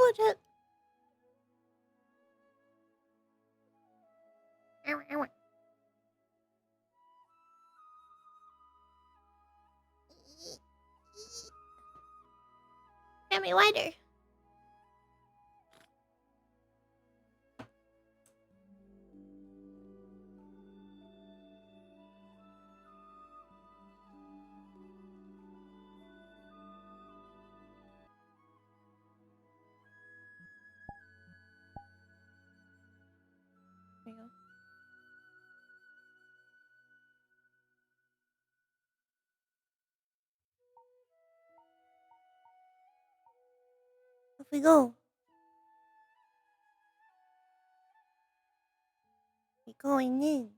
go, Jet. Get me wider. There you go. Off we go. We're going in.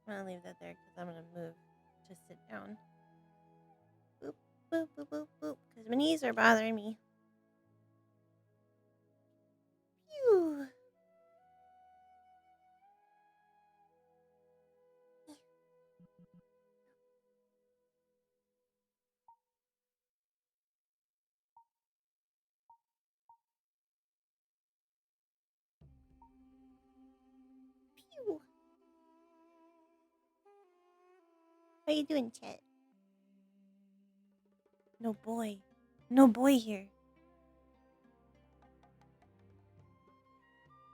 I'm gonna leave that there because I'm gonna move to sit down. Boop, boop, boop, boop, boop. Because my knees are bothering me. Phew. Phew. How you doing, Chet? No boy. No boy here.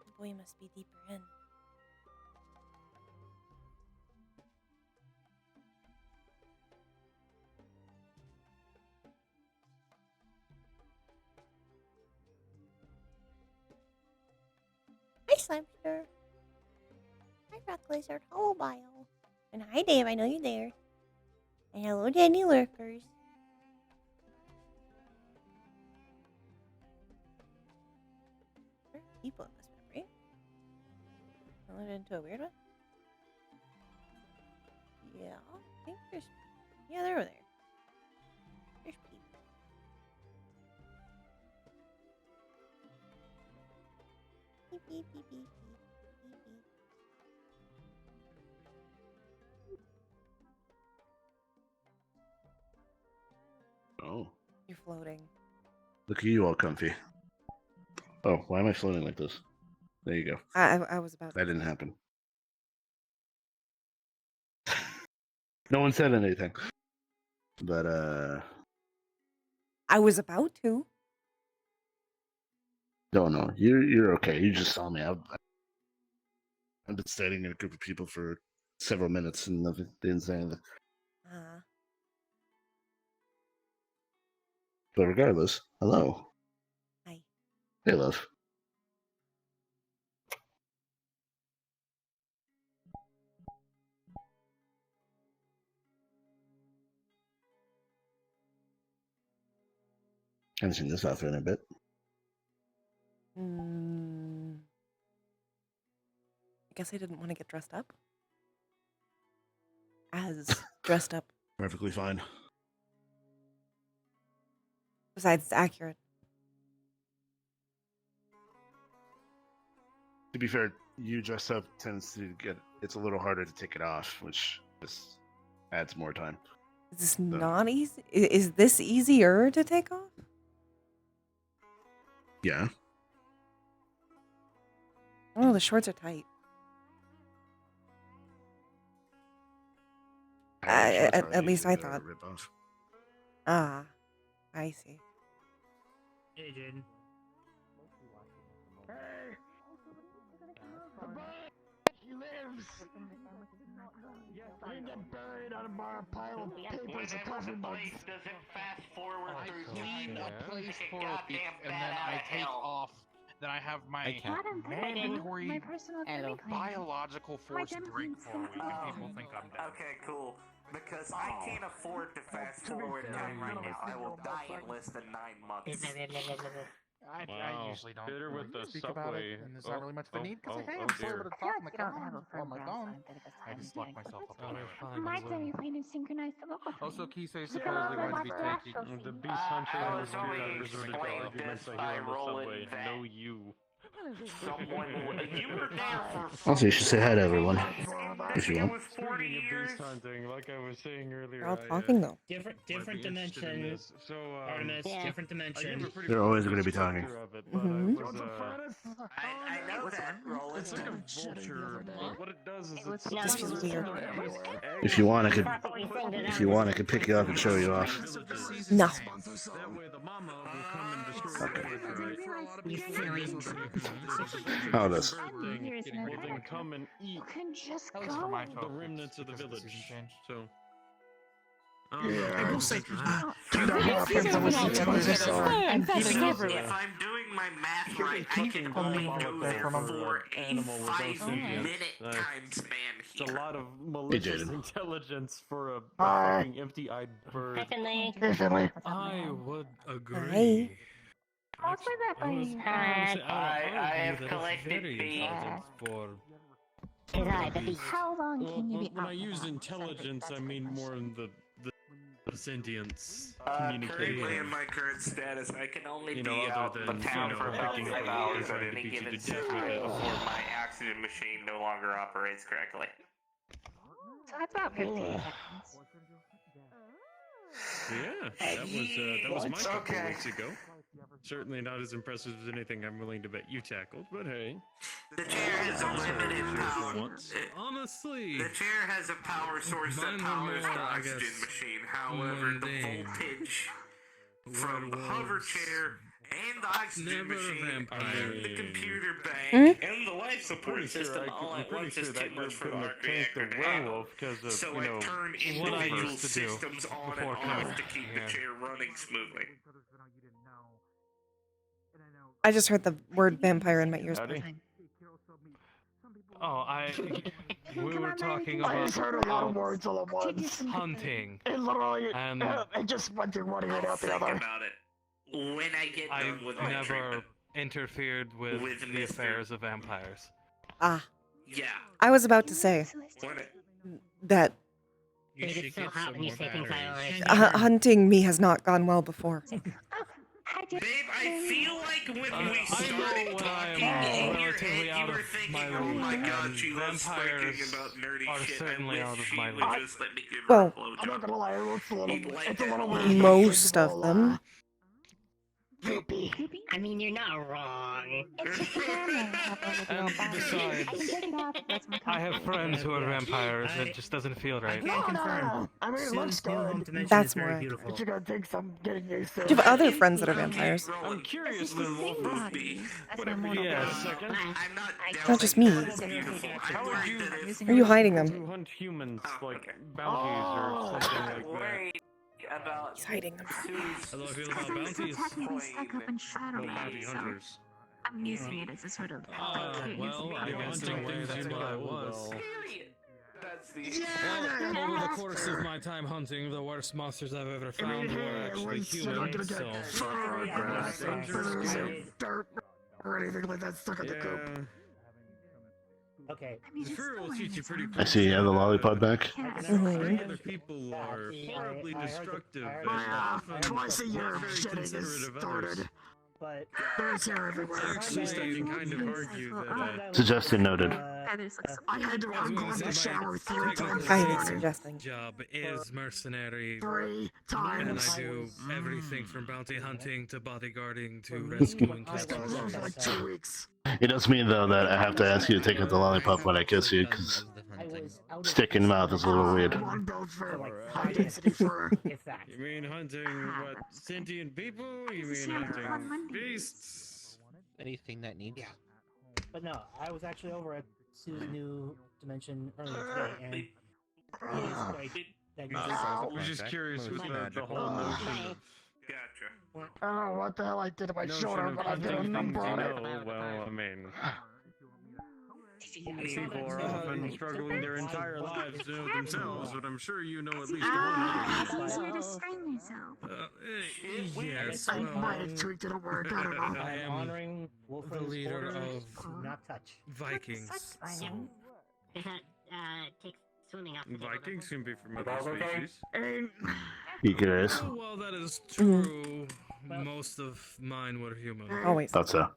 The boy must be deeper in. Hi, Slimester. Hi, Rock Lizard. Hello, Bio. And hi, Dave. I know you're there. And hello, Danny Lurkers. There are people in this map, right? I loaded into a weird one? Yeah, I think there's... Yeah, they're over there. There's people. Beep, beep, beep, beep, beep, beep, beep. Oh. You're floating. Look at you all comfy. Oh, why am I floating like this? There you go. I was about That to. didn't happen. No one said anything. But, I was about to. no. You're okay. You just saw me. I've been standing in a group of people for several minutes and nothing. Didn't say anything. But regardless, hello. Hi. Hey, love. Haven't seen this outfit in a bit. I guess I didn't want to get dressed up. As dressed up. Perfectly fine. Besides, it's accurate. To be fair, you dress up tends to get... It's a little harder to take it off, which just adds more time. Is this not easy? Is this easier to take off? Yeah. Oh, the shorts are tight. At least I thought. Rip off. Ah, I see. Hey, Jaden. Hey! He lives! I get buried on a pile of papers and coffee mugs. Does it fast forward through clean time? a place Take for a goddamn week, and bat then out I of take hell. off. Then I have my mandatory biological force break for a week, and people think I'm dead. Okay, cool. Because I can't afford to fast forward time right now. I will die in less than 9 months. I usually don't Bitter with the speak about subway. it, and there's not really much of a need, because I have a little bit of talk on my phone. I just lock myself up on my Also, Kisei supposedly going to be taking... The beast hunter I and was the only resorted to explained arguments this I by hear on the rolling subway. that. No, you. Someone, you were there for. Also, you should say hi to everyone if you It want. was 40 Speaking of years. beast hunting, like I was saying earlier, They're all talking though. Different might be interested in dimension. this. So, Artemis, different I gave dimension. a pretty They're always brief gonna be talking. descriptor of it, but Mhm. I was, I know that, Roland. it's like a vulture, but what it does is it's This feels weird. If you want, I could. If If you want, I could pick you up and show you off. No. That way the mama will come and destroy the village, right? You silly. How it is. Will then come and eat You can just the go. remnants of the village. So, Yeah. will say- If I'm doing my math right, I can only go there for a 5-minute time span it's a here. lot of malicious Jaden. intelligence for a Hi. fucking empty-eyed bird. Definitely. Hey, Finley. I would agree. I'll say that by I have collected beans. How long can you be when I out use for? intelligence, I mean more in the sentience Currently communication. in my current status, I can only You be know, out other the than, town for about picking 5 up hours and at trying to any beat you given to death with time it. before my oxygen machine no longer operates correctly. So that's about 15 seconds. Yeah, that was my It's couple okay. weeks ago. Certainly not as impressive as anything I'm willing to bet you tackled, but hey. The chair has a limited power. Honestly, The chair has a power source that Mine were powers more, the I oxygen guess, machine. However, the mundane. voltage What from the hover was chair and the oxygen never a machine vampire. and the computer bank Hmm? and the life support pretty sure system all I'm at pretty once sure is that too you're much for the gonna heart tank the reactor to handle. werewolf because of, So you I know, turn what I individual used to do systems on before and coming off to keep here. the chair running smoothly. I just heard the word vampire in my ears. Howdy. Oh, we were talking I just heard a lot of words all at Oh, once. hunting. It literally, And it just went through one ear and I'll out the think other. about it when I get I done with my never treatment. interfered with With the Mr. affairs of vampires. Ah, Yeah. I was about to say When it, that It gets so hot when you say things I hunting me has not gone well before. babe, I feel like when we I started know when I talking am in your relatively head, you out were of thinking, my oh my league, god, and she loves vampires thinking about nerdy are shit. certainly I out wish of she my would league. just let me give her Well, a blowjob. I'm not gonna lie, it's a little, You'd like it's a little that. weird. Most of them. Poopy. I mean, you're not wrong. And besides, I have friends who are vampires. It just doesn't feel right. No, no, no. I mean, it looks good. That's more accurate. But you're gonna take some getting used to. Do you have other friends that are vampires? I'm curious then, Movie. yes. I'm not Not just me. doubting that it's beautiful. I'm How would worried you- that if Are you hiding to them? hunt humans Oh, like okay. bounties Oh. or something like that. worried about He's hiding them. Sue's How do I feel about bounties? coin. stuck up and shadow Well, bounty so hunters. I'm using it as a sort of Well, I guess in a way that's what I was. Period. That's the Well, over the course of my time hunting, the worst monsters I've ever found were actually humans, so... fur, grass, and feathers, and dirt, or anything like that stuck in the coop. Yeah, Okay. I mean, the it's fur will still teach you pretty in I see you have the lollipop back. Mhm. Other people are horribly destructive and My, often twice a year very shedding is considerate of others. started. But There's hair everywhere. Actually, I can kind of argue that Suggestion noted. Feathers look so I had to I was go gonna in the say my shower 3 technical times I this ain't morning. suggesting. job is mercenary, 3 and I times. do everything from bounty hunting to bodyguarding to rescuing This captives. goes on for like 2 weeks. It does mean though that I have to ask you to take out the lollipop when I kiss you, because I was out of stick in mouth is a little weird. One built for Like high density fur. If that. You mean hunting what sentient people? You This is mean Santa on hunting Mondays. beasts? Anything that needs. Yeah. But no, I was actually over at Sue's new dimension earlier today, and it is quite I was just curious with the whole notion of Gotcha. I don't know what the hell I did to my notion shoulder, of but I did a hunting number things on you it. know. Well, I mean, people are often struggling their entire lives to know themselves, but I'm sure you know at least Ah, one. it's easier to strain yourself. Yes, I might well, have tweaked it at work, I don't know. I am honoring Wolfram's the leader orders of to not touch. Vikings. Take swimming off. Vikings can be from other species. And You curious? Oh, well, that is true. Most of mine were human. Always. Thought so.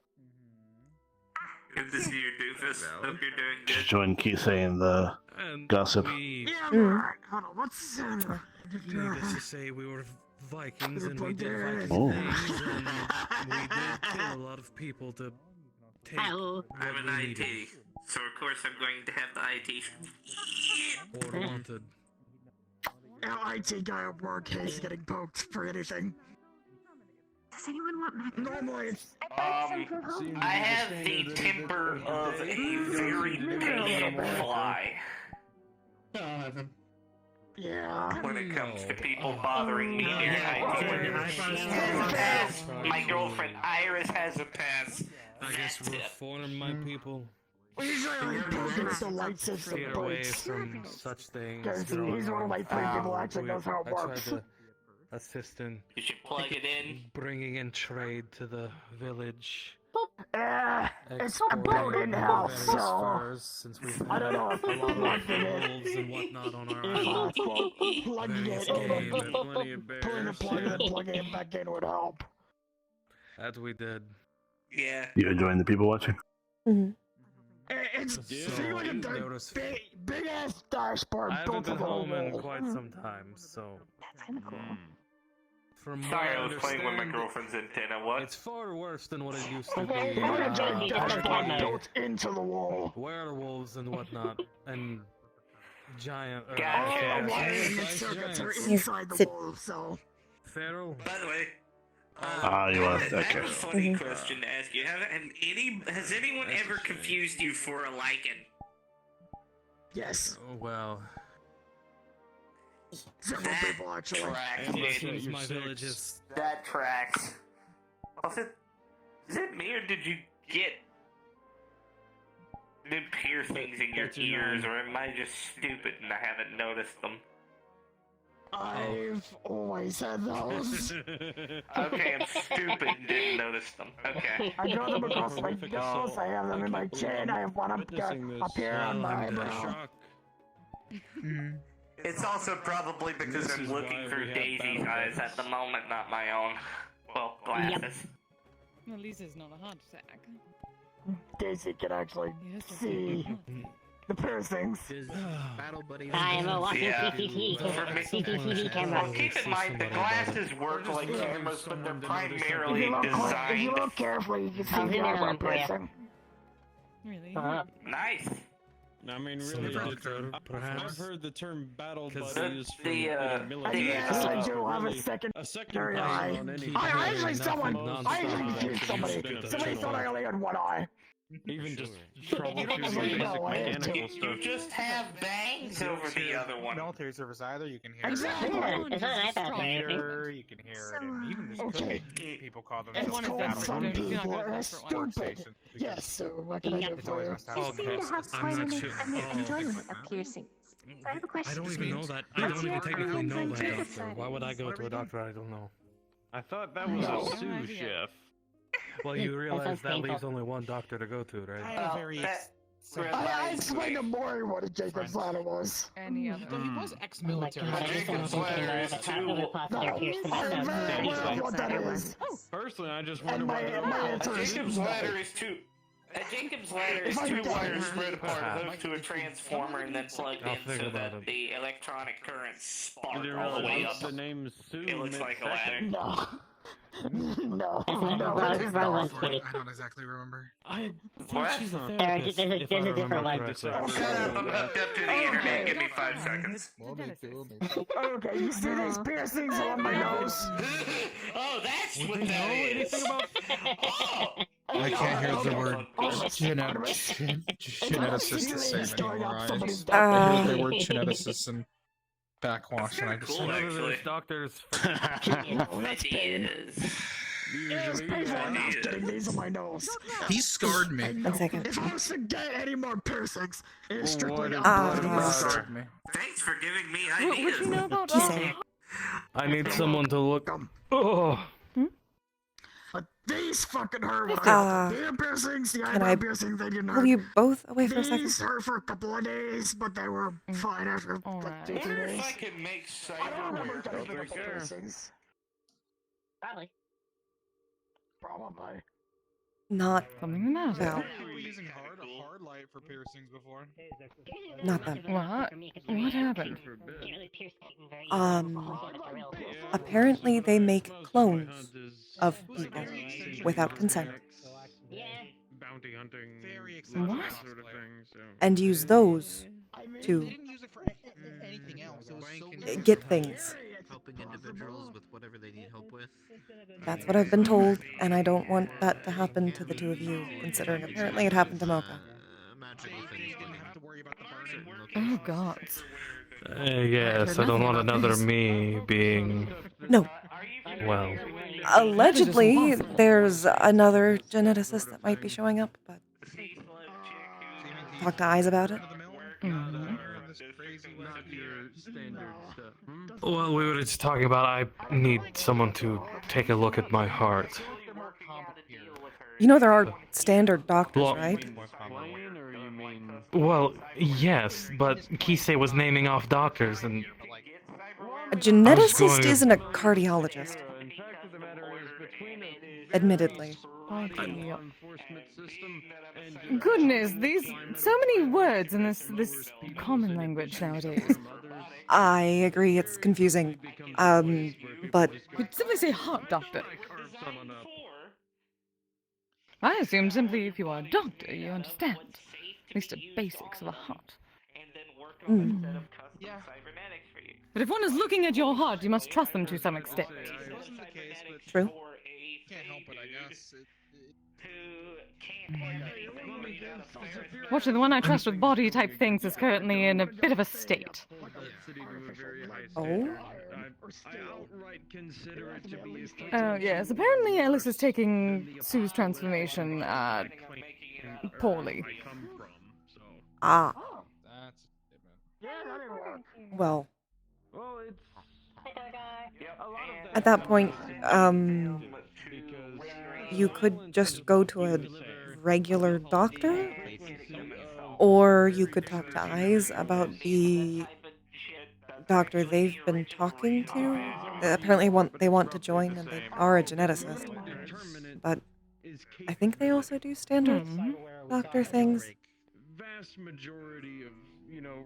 Good to see you, Doofus. Hope you're doing Just good. join Kisei in the And gossip. we, Yeah, Mm. alright. Hold on, what's needless to say, we were Vikings and we did Viking Oh. things, and we did kill a lot of people to take Hello. what I'm an we IT, needed so of course I'm going to have the IT. or wanted. Our IT guy at work hates getting poked for anything. Does anyone want macaroni? Normally it's I bought some from home. I have the temper of a very patient fly yeah. when it comes to people bothering me here yeah. in IT. She has a pass. My girlfriend Iris has a pass. I guess That's we're it. forming my people. We usually only poke if the light system Steer away breaks. from such things. Because he's one of my three people actually knows how it I tried works. to assist in You should plug it in. bringing in trade to the village. It's about in-house, various so furs, since we've I don't know if a lot of plugging wolves it. and whatnot on our If island. plugging Various it game in, and plenty of pulling the bears. plug and plugging it back in would help. That we did. Yeah. You enjoying the people watching? Mm-hmm. It's So, see like a there was- big ass dashboard I built haven't been over the home in wall. quite some time, so That's kind of cool. from what Sorry, I I was playing with my understand, girlfriend's antenna. What? it's far worse than what it used to Okay, be. I'm gonna Big join you. dashboard Okay. built into the wall. Werewolves and whatnot, and giant. Gotcha. All the Yeah. wiring and giants. circuits are Yes, inside the sit. wall, so Feral. By the way, you are. I have Okay. a funny Mhm. question to ask you. Has anyone ever confused you for a lichen? yes, Oh, well, several That people actually. tracks, it dude. seems my village is. That tracks. Is it me or did you get them piercings in your That's your ears, nine. or am I just stupid and I haven't noticed them? I've always had those. Okay, I'm stupid and didn't notice them. Okay. I got them across my Horrific nose. assault. I have them in my can't chin. believe I have one I'm up witnessing this. here on Well, my I'm in eyebrow. shock. It's also probably because This I'm is looking why through we have Daisy's battle eyes at the moment, not my own. Well, glasses. At least it's not a heart attack. Daisy can actually Yes, it's see the piercings. Battle buddies. I am a walking Yeah. CCTV Well, camera. keep in mind the glasses work like cameras, but they're If primarily you look, if designed. you look carefully, you can see I'll the zoom in eyebrow on for ya. piercing. Really? Nice. I mean, Some really, doctor, I've perhaps. heard the term battle 'Cause buddies from the, other military Yes, I stuff, do but have a really, second. a second Very person eye. on any I battle actually is someone. nothing I nonstop. confused It's somebody. just Somebody thought I only had one eye. Even just You don't troubleshooting really know, basic I have mechanical You stuff. just have bangs over the other one. Military service either, you can hear Exactly. Yeah, it's not an iPad or anything. meter, you can hear it, and even just Okay. cooking. People call It's themselves one is called that battle some different. buddies. You're not people gonna are go for one. stupid. Station, because Yes, so what can I Yeah. do it's for always you? nice to have You someone seem to else have to quite I'm an not sure. enjoyment of piercings. I have a question. I don't even know that. I don't even technically know that doctor. Why would I go to a doctor I don't know? I thought that was No. a sous chef. Well, you realize sounds that painful. leaves only one doctor to go to, I right? had a very I explained to Maury what a Jacob's ladder was. Any other? Though he was ex-military. Oh my God, I just Jacob's don't ladder think is the top too- of the posture No, pierced the I'm bottom. very aware of what that is. Personally, I just And wonder my, why my A answer is Jacob's no. ladder is two. A Jacob's ladder is If I two die- wires spread apart, hooked to a transformer, and then plugged I'll in think so about that it. the electronic currents spark didn't all the way realize up. the name Sue It looks meant like a ladder. No. No. That's not No. the wrong one, Kitty. I don't exactly remember. I What? she's a There's therapist. a if I different remember one. correctly. Shut up, I'm hooked up to the internet. Give me 5 seconds. Okay, you see these piercings on my nose? Oh, that's Would what they know that is. anything about? Oh! I can't hear the word Oh, geneticist going anymore. up I somebody's just Ah. hear the word geneticist and backwash, and I just Cool, I know that actually. there's doctors. No, that's pain. Yes. It's painful enough getting these on my nose. he scarred me. And One second. if I was to get any more piercings, it is strictly What up Ah. to He the scarred me. Thanks for giving me What would you ideas. know about Kisei. I need someone to look. Oh, But these fucking hurt when Ah. the ear piercings, the Can eyebrow I piercing, they didn't Pull hurt. you both away for a second? These hurt for a couple of days, but they were fine after like Alright. 2-3 Wonder if I days. could make I don't remember cyberware. getting right the there. piercings. Probably. Probably. Not Something the matter? Val. We're using hard light for piercings before. Not them. What? What happened? Apparently they make clones of people without consent Bounty hunting. Very What? Sort of thing, so. and use those to They didn't use it for anything else. It was so get things. Helping individuals with whatever they need help with. That's what I've been told, and I don't want that to happen to the two of you, considering apparently it happened to Mocha. Magical things getting have to worry about the burning. Oh God. Yes, I don't want another me being. No. Well. Allegedly, there's another geneticist that might be showing up, but talk to Eyes about it. Well, we were just talking about I need someone to take a look at my heart. You know there are standard doctors, Well- right? Well, yes, but Kisei was naming off doctors, and A geneticist going to- isn't a cardiologist. Admittedly. Goodness, these so many words in this common language nowadays. I agree, it's confusing. But Could simply say heart doctor. I assume simply if you are a doctor, you understand at least the basics of a heart. Yeah. But if one is looking at your heart, you must trust them to some extent. It wasn't the case, but true. can't help it, I guess. Watching the one I trust with body type things is currently in a bit of a state. Oh? Oh, yes. Apparently Alice is taking Sue's transformation, poorly. Ah. That's Well. At that point, you could just go to a regular doctor, or you could talk to Eyes about the doctor they've been talking to. Apparently they want to join, and they are a geneticist. But I think they also do standard doctor things. Vast majority of,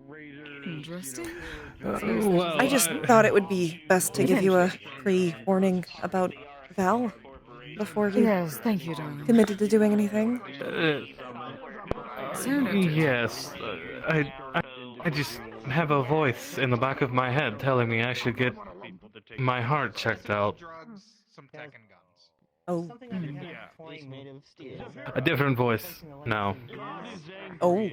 raiders. Interesting. Well, I just thought it would be best to give you a pre-warning about Val before you Yes, thank you, darling. committed to doing anything. Yes, I just have a voice in the back of my head telling me I should get my heart checked out. drugs, some tech and guns. Oh. A different voice now. Oh.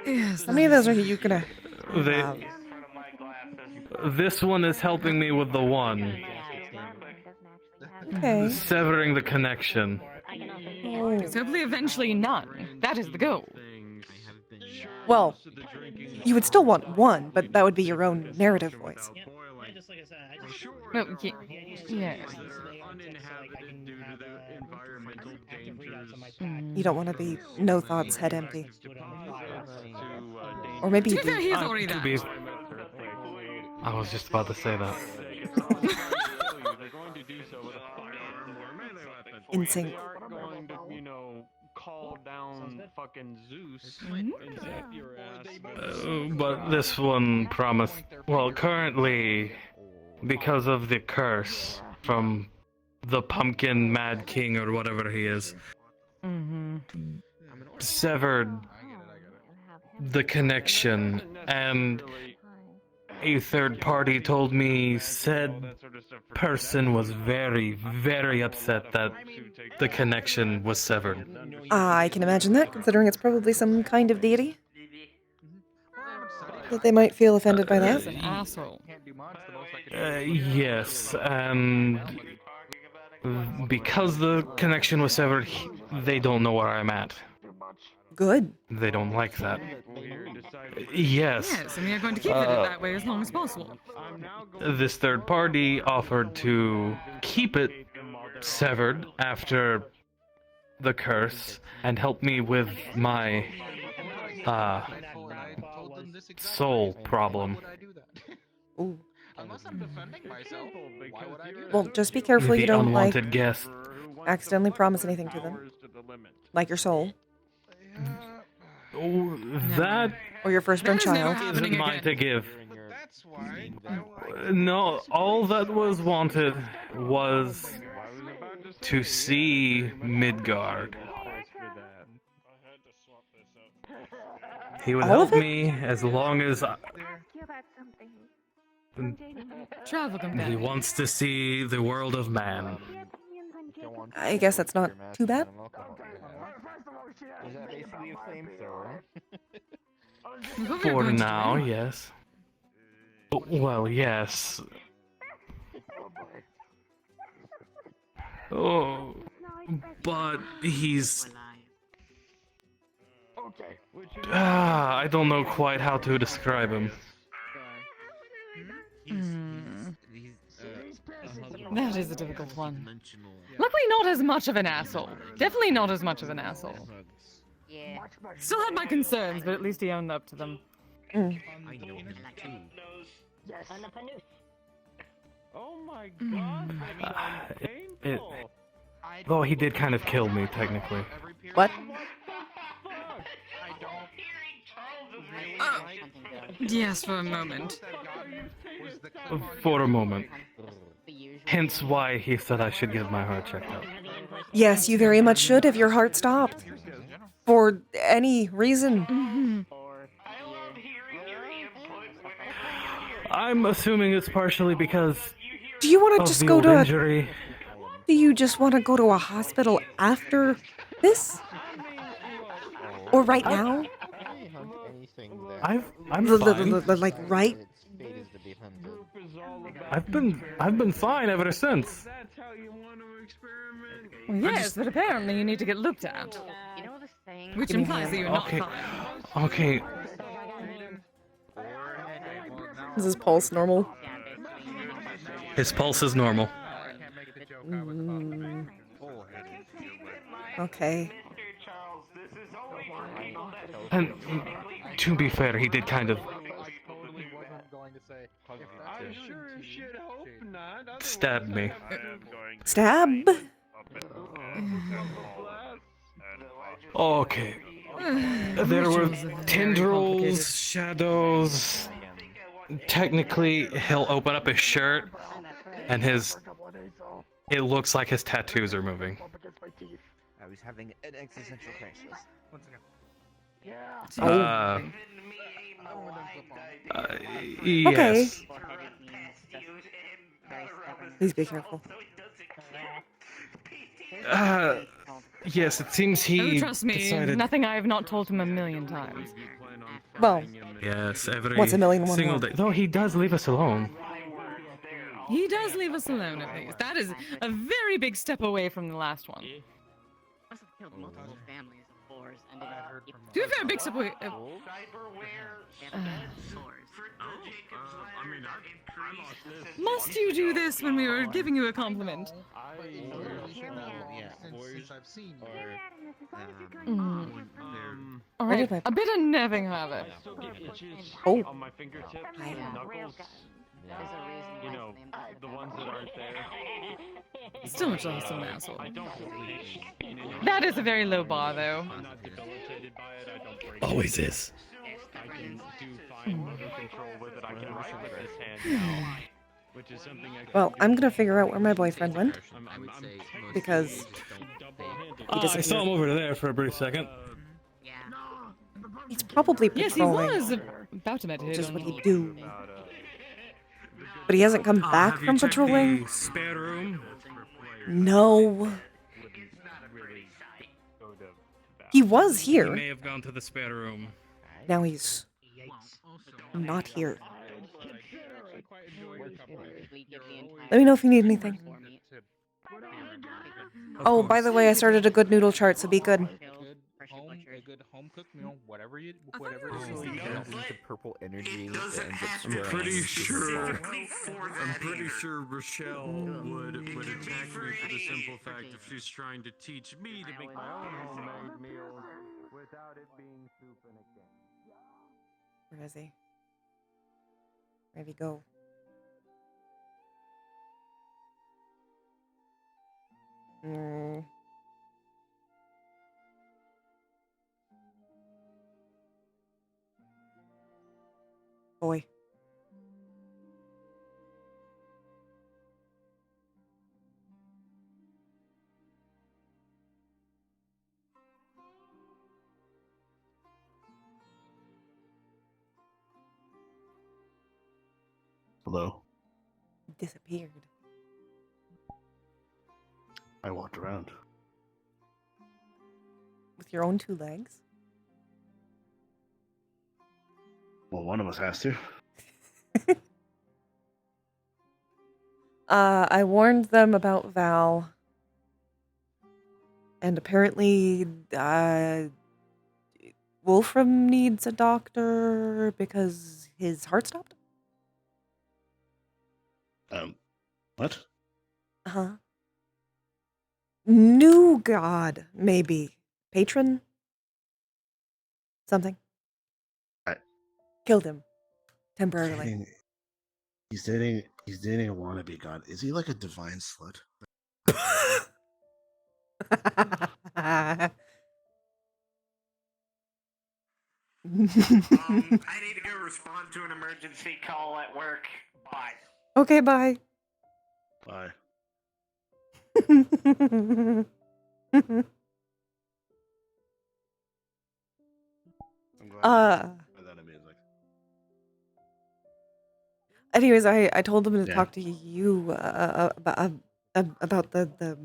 Yes. How many of those are you gonna They, have? this one is helping me with the one, Okay. severing the connection. Oh. Hopefully eventually none. That is the goal. Well, you would still want one, but that would be your own narrative voice. Just like I said, I just Well, yeah. Uninhabited due to the environmental dangers. You don't want to be no thoughts, head empty. Or maybe To you be fair, do. he's already To that. be, I was just about to say that. In sync. Going to, call down fucking Zeus and zap your ass. But this one promised. Well, currently, because of the curse from the Pumpkin Mad King or whatever he is, severed the connection, and a third party told me said person was very, very upset that the connection was severed. I can imagine that, considering it's probably some kind of deity. That they might feel offended by He's that. an asshole. Yes, and because the connection was severed, they don't know where I'm at. Good. They don't like that. Yes. Yes, and we are going to keep it that way as long as possible. This third party offered to keep it severed after the curse and help me with my soul problem. Ooh. Unless I'm defending myself, why would I do that? Well, just be careful you The don't, like, unwanted guest. accidentally promise anything to them. Like your soul. Oh, that Or your firstborn That is never child. happening isn't mine again. to give. That's why. No, all that was wanted was to see Midgard. He would All help of it? me as long as Travel he companion. wants to see the world of man. I guess that's not too bad. Is that basically a flamethrower? For now, yes. Well, yes. Oh, but he's. I don't know quite how to describe him. That is a difficult one. Luckily, not as much of an asshole. Definitely not as much of an asshole. Yeah. Still had my concerns, but at least he owned up to them. Mm. I know him too. Yes. Oh my god, well, he did kind of kill me, technically. What? Yes, for a moment. For a moment. Hence why he said I should get my heart checked out. Yes, you very much should if your heart stopped. For any reason. Mm-hmm. I'm assuming it's partially because Do you want to of just the go old to injury. Do you just want to go to a hospital after this? Or right now? I'm fine. Like right? I've been fine ever since. Well, yes, but apparently you need to get looked at. You know the saying? Which implies that you're not Okay. fine. Okay. Is his pulse normal? His pulse is normal. Mm. Okay. And to be fair, he did kind of stab me. Stab? Okay. There were tendrils, shadows. Technically, he'll open up his shirt, and it looks like his tattoos are moving. I was having an existential crisis. Yes. Please be careful. Yes, it seems he Oh, trust me, decided. nothing I have not told him a million times. Well, Yes, every what's a million and one single more? day. Though he does leave us alone. He does leave us alone, at least. That is a very big step away from the last one. Must have killed multiple families of boars and To be fair, big step away. Must you do this when we were giving you a compliment? Since I've seen Alright, a bit of Neving have it. Oh. On my fingertips and knuckles. You know, the ones that aren't there. Still much less an asshole. That is a very low bar, though. I'm not debilitated by it. I don't break Always is. I can do fine motor control with it. I can write with this hand now, which is something I can Well, do. I'm gonna figure out where my boyfriend went. Because I saw him over there for a brief second. he's probably Yes, he patrolling. was about to meditate. Just on what me. he'd do. But he hasn't come back Have you from checked patrolling? the spare room? No. He was He here. may have gone to the spare room. Now he's not here. Let me know if you need anything. Oh, by the way, I started a good noodle chart, so be good. a good home cooked meal, whatever it is. The purple energy that ends up I'm spraying. pretty sure Rochelle would attack me for the simple fact if she's trying to teach me to make my own homemade meals without it being soup in a can. Where is he? Where'd he go? Mm. Boy. Hello. Disappeared. I walked around. With your own 2 legs? Well, one of us has to. I warned them about Val. And apparently, Wolfram needs a doctor because his heart stopped? What? Uh-huh. New god, maybe. Patron? Something. Killed him. Temporarily. He's dating a wannabe god. Is he like a divine slut? I need to go respond to an emergency call at work. Bye. Okay, bye. Bye. I'm glad by that music. Anyways, I told them to Yeah. talk to you about the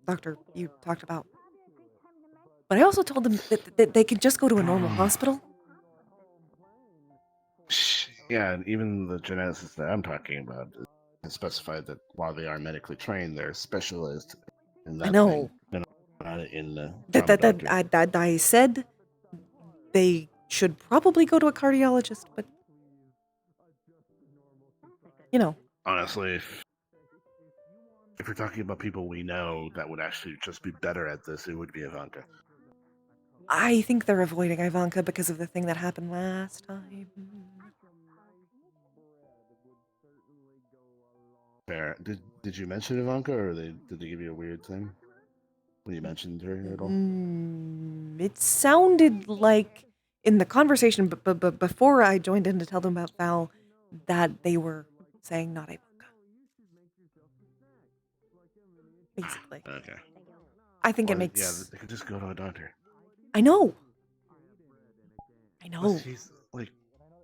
doctor you talked about. But I also told them that they could just go to a normal hospital. Yeah, and even the geneticists that I'm talking about specified that while they are medically trained, they're specialists in that I know. thing. They're not in trauma doctor. I said they should probably go to a cardiologist, but you know. Honestly, if we're talking about people we know that would actually just be better at this, it would be Ivanka. I think they're avoiding Ivanka because of the thing that happened last time. Fair. Did you mention Ivanka, or did they give you a weird thing when you mentioned her at all? It sounded like in the conversation, but before I joined in to tell them about Val, that they were saying not Ivanka. Basically. Okay. I think it Well, makes. Yeah, they could just go to a doctor. I know. Plus, he's like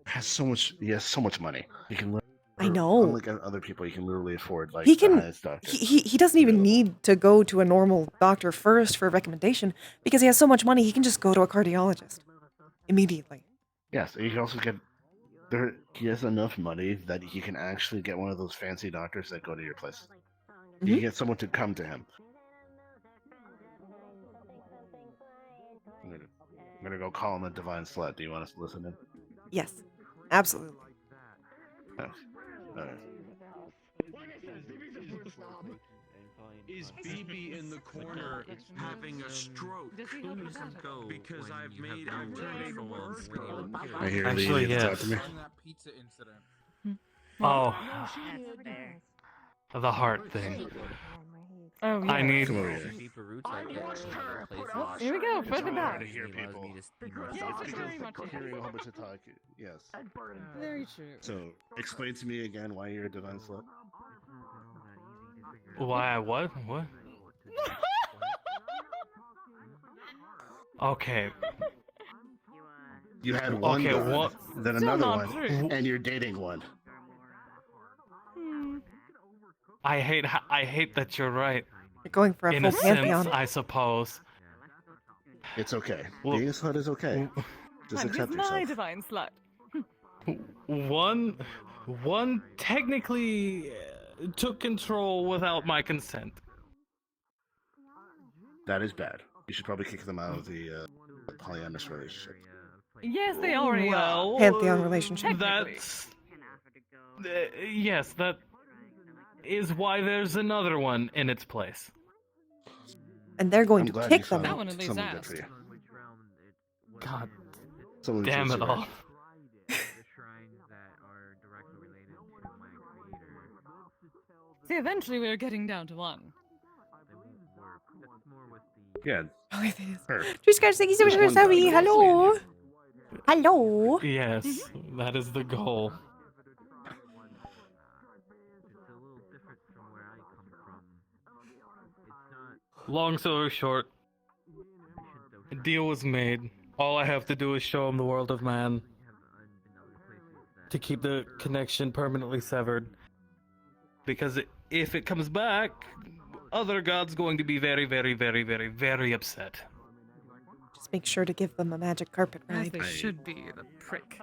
he has so much money. He can. I know. Unlike other people, he can literally afford like He the can. highest doctor. He doesn't even need to go to a normal doctor first for a recommendation because he has so much money. He can just go to a cardiologist immediately. Yes, he can also get. He has enough money that he can actually get one of those fancy doctors that go to your place. He can get someone to come to him. I'm gonna go call him a divine slut. Do you want us to listen in? Yes, absolutely. Oh. Alright. Is BB in the corner having a stroke? Because I've made I hear Actually, Lee. Talk yes. to me. Oh, the heart thing. Oh, yeah. I need. Come over here. Oh, here we go, further back. To hear people. Hearing a whole bunch of talk. Yes. Very true. So, explain to me again why you're a divine slut. Why? What? What? Okay. You had one, Okay, god, what? then Still another not one, true. and you're dating one. I hate that you're right. You're going for a In full a sense, pantheon. I suppose. It's okay. Well- Being a slut is okay. Just And he's accept my yourself. divine slut. One technically took control without my consent. That is bad. You should probably kick them out of the polyamorous relationship. Yes, they already Well, are. Pantheon relationship. That's yes, that is why there's another one in its place. And they're going I'm to glad kick you them found That one at least someone good for asked. you. God Someone who damn treats it you all. right. See, eventually we're getting down to one. Yeah. Oh, it is. Her. Tschüss, guys. Thank you so much Just for one subbing. dog. Hello. Hello. Yes, that is the goal. Long story short, a deal was made. All I have to do is show him the world of man to keep the connection permanently severed. Because if it comes back, other god's going to be very, very, very, very, very upset. Just make sure to give them a magic carpet As ride. they should be, the prick.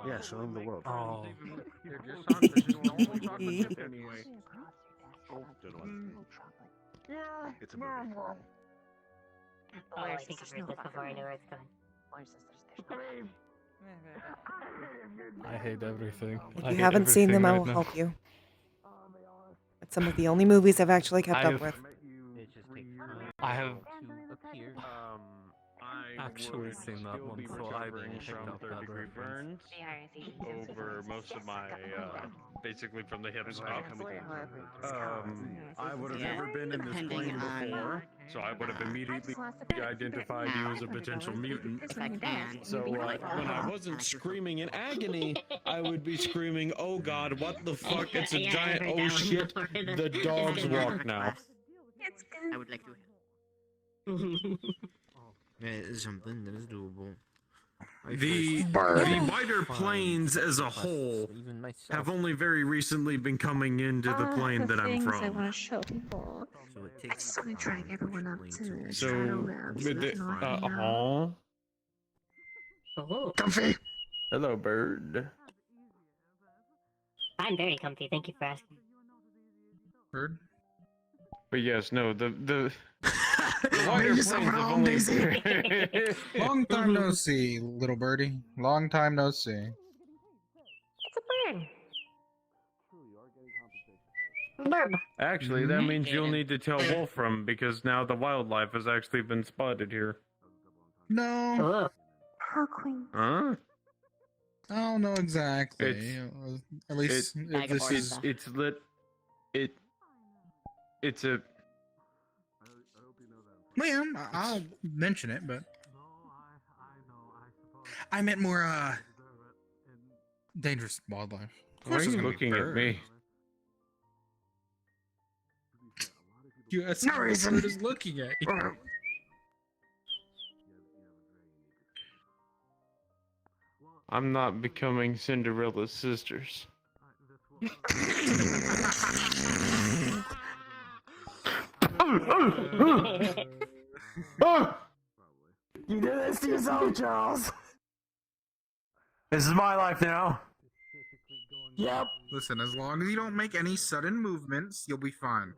Yeah, show them the world. Oh. It's a movie. Oh, I think I've heard this before. I know where it's going. I hate everything. If you haven't seen them, I will help you. It's some of the only movies I've actually kept up with. I have actually seen that one, so I've picked up that reference. Over most of my, basically from the hip up. I would have never been in this plane before, so I would have immediately identified you as a potential mutant. So when I wasn't screaming in agony, I would be screaming, "Oh God, what the fuck? It's a giant! Oh shit! The dogs walk now." It's good. I would like to. Yeah, it is something that is doable. The wider planes as a whole have only very recently been coming into the plane that I'm I from. want to show people. I just want to drag everyone up to So, Shadowlands. with the, Oh. Comfy. Hello, bird. I'm very comfy. Thank you for asking. Bird? But yes, no, the wider Made yourself planes at have home, only. Daisy. Long time no see, little birdie. Long time no see. It's a bird. Burb. Actually, that means you'll need to tell Wolfram because now the wildlife has actually been spotted here. No. How quaint. Huh? I don't know exactly. It's- At least if this is. It's lit. It's a. Well, yeah, I'll mention it, but I meant more dangerous wildlife. Of Why course are it's you gonna be looking at bird. me? Yes, No reason. bird is looking at you. I'm not becoming Cinderella's sisters. You did this to yourself, Charles. This is my life now. Yep. Listen, as long as you don't make any sudden movements, you'll be fine.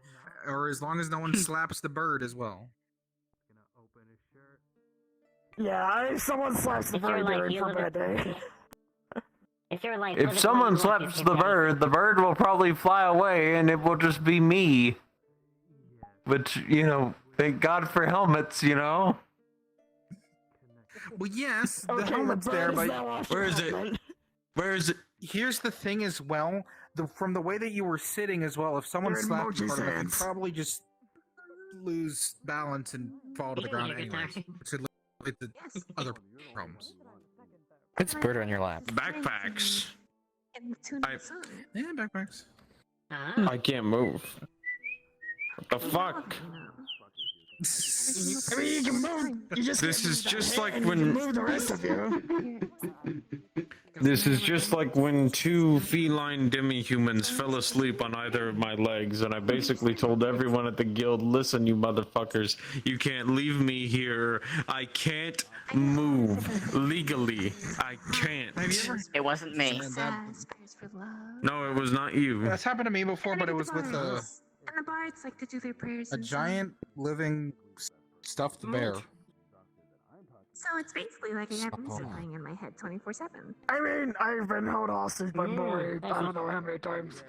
Or as long as no one slaps the bird as well. Yeah, if someone slaps the bird, they're in for a bad day. If someone slaps the bird will probably fly away and it will just be me. But, you know, thank God for helmets, you know? Well, yes, the Okay, helmet's the there, bird is but now off Where is the it? helmet. Where is it? here's the thing as well. From the way that you were sitting as well, if someone You're in slapped Moji's part of it, you'd hands. probably just lose balance and fall to the ground anyways. Which would lead to other problems. Puts bird on your lap. Backpacks. Yeah, backpacks. I can't move. What the fuck? I mean, you can move. You just This can't is move just that like hand, you can when. move the rest of you. This is just like when two feline demi-humans fell asleep on either of my legs, and I basically told everyone at the guild, listen, you motherfuckers, you can't leave me here. I can't move legally. I can't. It wasn't me. No, it was not you. That's happened to me before, but it was with And the bards like to do their prayers. a giant living stuffed bear. So it's basically like I have music playing in my head 24/7. I mean, I've been held hostage by Maury, I don't know how many times.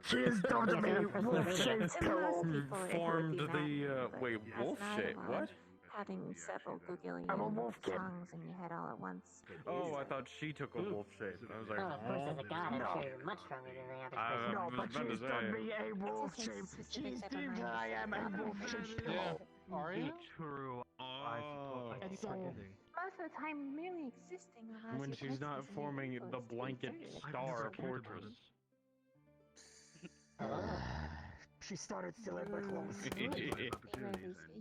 She has done to me wolf-shaped pillow. Formed the, wait, wolf shape? What? having several Googling I'm a wolf kid. songs in your head all at once. Oh, I thought she took a wolf shape. I was like, Well, of course, as a god, I'm No. sure you're much stronger than the average I person. No, was but about to she's done say. me a wolf It's a shape. specific She's type of deemed mind that I am a disorder. wolf shape. Yeah. Are you? True. Oh. So, most of the time, merely existing allows When you to she's not exercise forming your the influence to blanket be exerted. star fortress. She started stealing my clothes.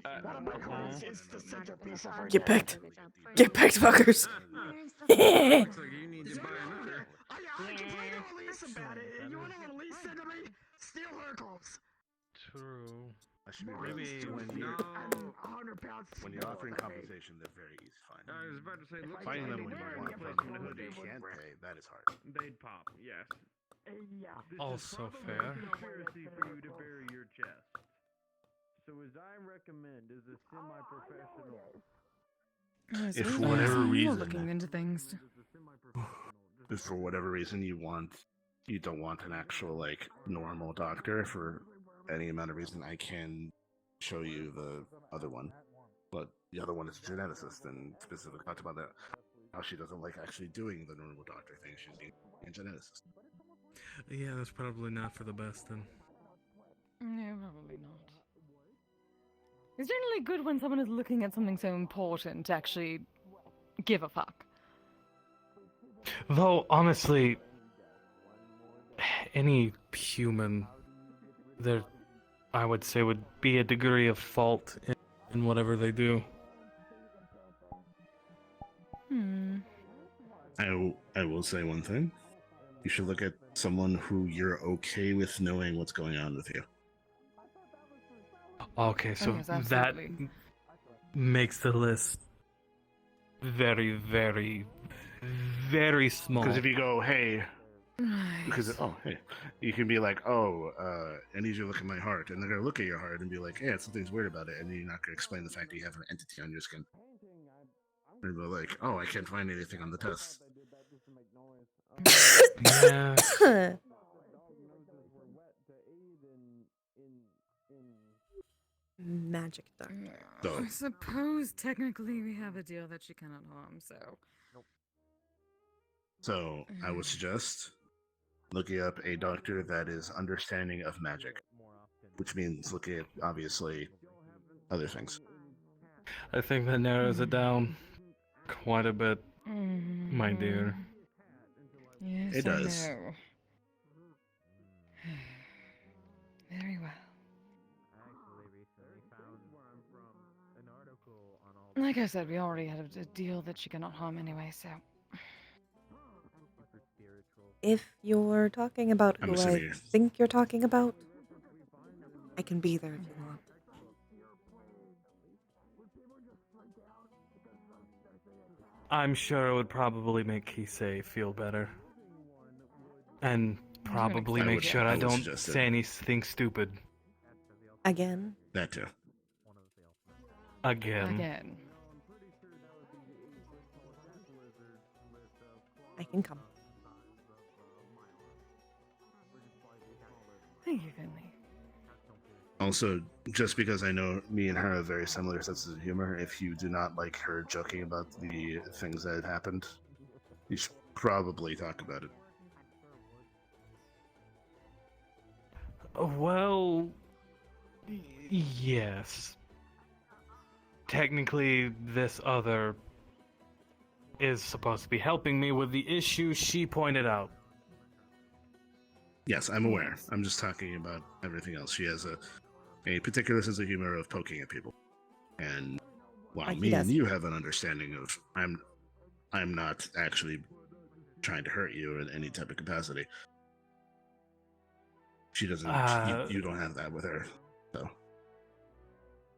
Uh, One of my clothes is the centerpiece of her Get neck. pecked. Get pecked, fuckers. Looks like you need to buy another. I complained to Elise about it, and you know what Elise said to me? Steal her clothes. True. I should be Maybe ready when when you- you're 100 pounds. when you're offering compensation, they're very easy to find. I was about to say, looks Finding like them when you you need want to them buy and another. you can't pay, that is hard. They'd pop, yes. Yeah. Also fair. Conspiracy for you to bury your chest. So as I recommend is a semi-professional. If for whatever reason, looking into things. if for whatever reason you don't want an actual like normal doctor for any amount of reason, I can show you the other one. But the other one is a geneticist, and specifically talked about that. How she doesn't like actually doing the normal doctor thing. She's being a geneticist. Yeah, that's probably not for the best then. No, probably not. It's generally good when someone is looking at something so important to actually give a fuck. Though, honestly, any human, there, I would say, would be a degree of fault in whatever they do. I will say one thing. You should look at someone who you're okay with knowing what's going on with you. Okay, so yes, that absolutely. makes the list very, very, very small. Because if you go, hey, Right. because hey, you can be like, I need you to look at my heart, and they're gonna look at your heart and be like, yeah, something's weird about it, and then you're not gonna explain the fact that you have an entity on your skin. And they're like, oh, I can't find anything on the test. Yeah. Magic doctor. So, I suppose technically we have a deal that she cannot harm, so. I would suggest looking up a doctor that is understanding of magic, which means looking at obviously other things. I think that narrows it down quite a bit, my dear. Yes, It does. I know. Very well. Like I said, we already had a deal that she cannot harm anyway, so. If you're talking about I'm who I assuming you're- think you're talking about, I can be there if you want. I'm sure it would probably make Kisei feel better. And probably I make would- sure I I would don't suggest it. say anything stupid. Again. That too. Again. I can come. Thank you, Finley. Also, just because I know me and her have very similar senses of humor, if you do not like her joking about the things that had happened, you should probably talk about it. Well, yes. Technically, this other is supposed to be helping me with the issue she pointed out. Yes, I'm aware. I'm just talking about everything else. She has a particular sense of humor of poking at people. And while Like he me and does. you have an understanding of I'm not actually trying to hurt you in any type of capacity. She doesn't you don't have that with her. So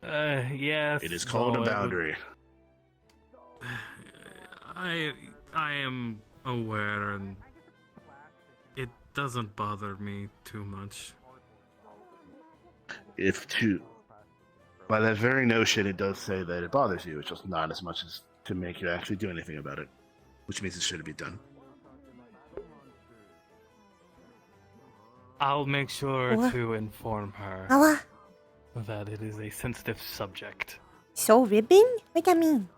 Yes. it is called a though it would- boundary. I am aware, and it doesn't bother me too much. By that very notion, it does say that it bothers you. It's just not as much as to make you actually do anything about it, which means it shouldn't be done. I'll make sure What? to inform her What? that it is a sensitive subject. So ribbon? What that mean?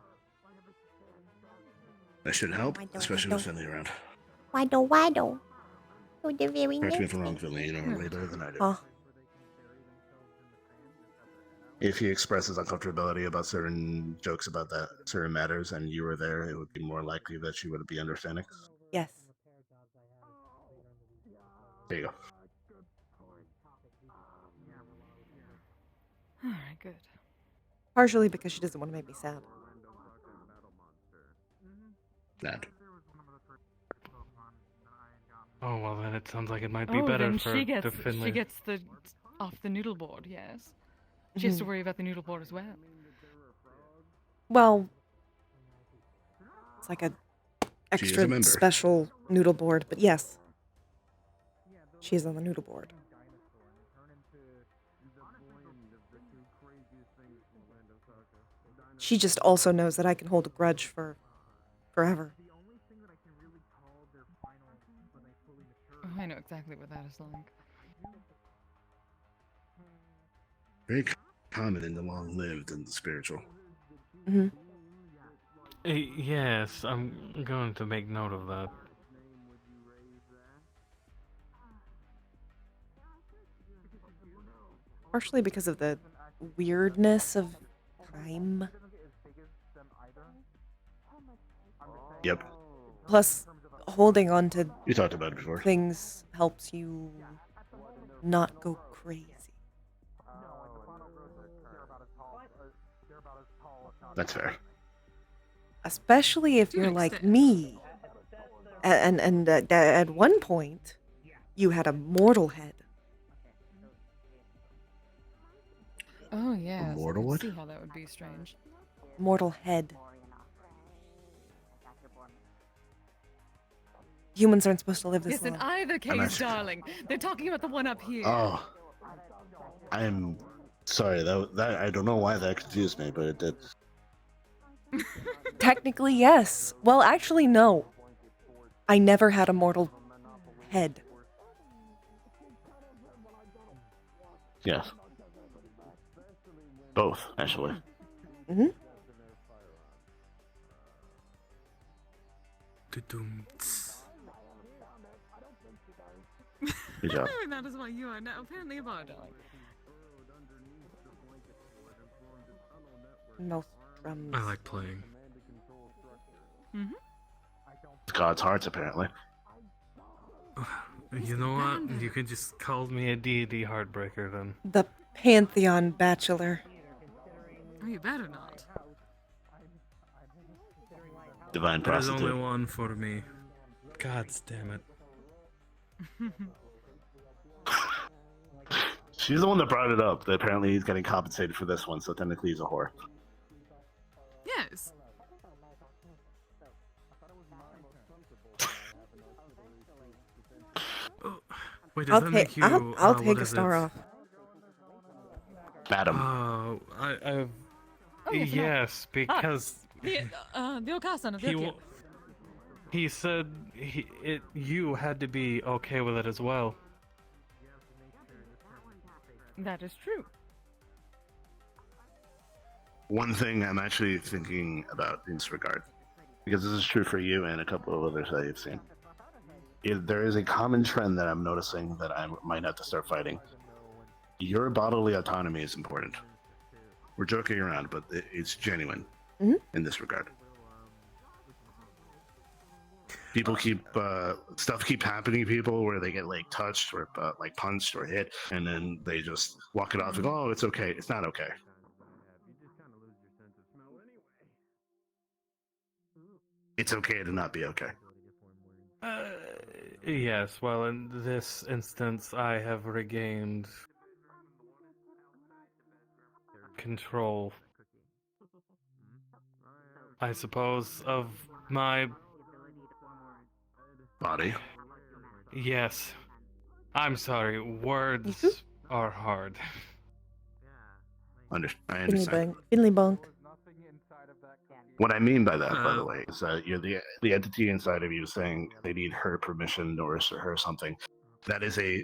That should help, Wado, especially with Finley around. Wado. Oh, they're very Correct me nice. if I'm wrong, Finley. You know her way better than I do. Huh? If he expresses uncomfortability about certain jokes about that certain matters, and you were there, it would be more likely that she would be understanding. Yes. There you go. All right, good. Partially because she doesn't want to make me sad. That. Oh well, then it sounds like it might be Oh, better then for she gets Finley. the off the noodle board. Yes, she has to worry about the noodle board as well. Well, it's like a She is a extra member. special noodle board, but yes, she is on the noodle board. She just also knows that I can hold a grudge for forever. Oh, I know exactly what that is like. Very common in the long-lived and the spiritual. Mm-hmm. Yes, I'm going to make note of that. Partially because of the weirdness of time. Yep. Plus, holding on to You talked about it before. things helps you not go crazy. That's fair. Especially if you're like me. And at one point, you had a mortal head. Oh yeah, mortal I what? can see how that would be strange. Mortal head. Humans aren't supposed to live this Yes, in long. either I'm case, actually- darling, they're talking about the one up here. Oh. I'm sorry, that I don't know why that confused me, but it did. Technically, yes. Well, actually, no. I never had a mortal head. Yes. Both, actually. Mm-hmm. Good job. That is why you are now apparently a bar, darling. No drums. I like playing. Mm-hmm. It's God's hearts, apparently. You know what? You can just call me a D&D heartbreaker then. The Pantheon Bachelor. Oh, you better not. Divine There's only prostitute. one for me. God damn it. She's the one that brought it up. That apparently he's getting compensated for this one, so technically he's a whore. Yes. Oh, wait, does that make you? I'll what take a is star it? off. Madam. Oh, I've. Oh, yes, Yes, because The Okasan of he Yokio. wa- he said you had to be okay with it as well. That is true. One thing I'm actually thinking about in this regard, because this is true for you and a couple of others that you've seen. There is a common trend that I'm noticing that I might have to start fighting. Your bodily autonomy is important. We're joking around, but it's genuine in this regard. People stuff keep happening to people where they get like touched or like punched or hit, and then they just walk it off and go, "Oh, it's okay." It's not okay. It's okay to not be okay. Yes, well, in this instance, I have regained control, I suppose, of my Body. Yes. I'm sorry, words are hard. I Finley understand. bunk. Finley bunk. What I mean by that, by the way, is that you're the entity inside of you saying they need her permission or her something. That is a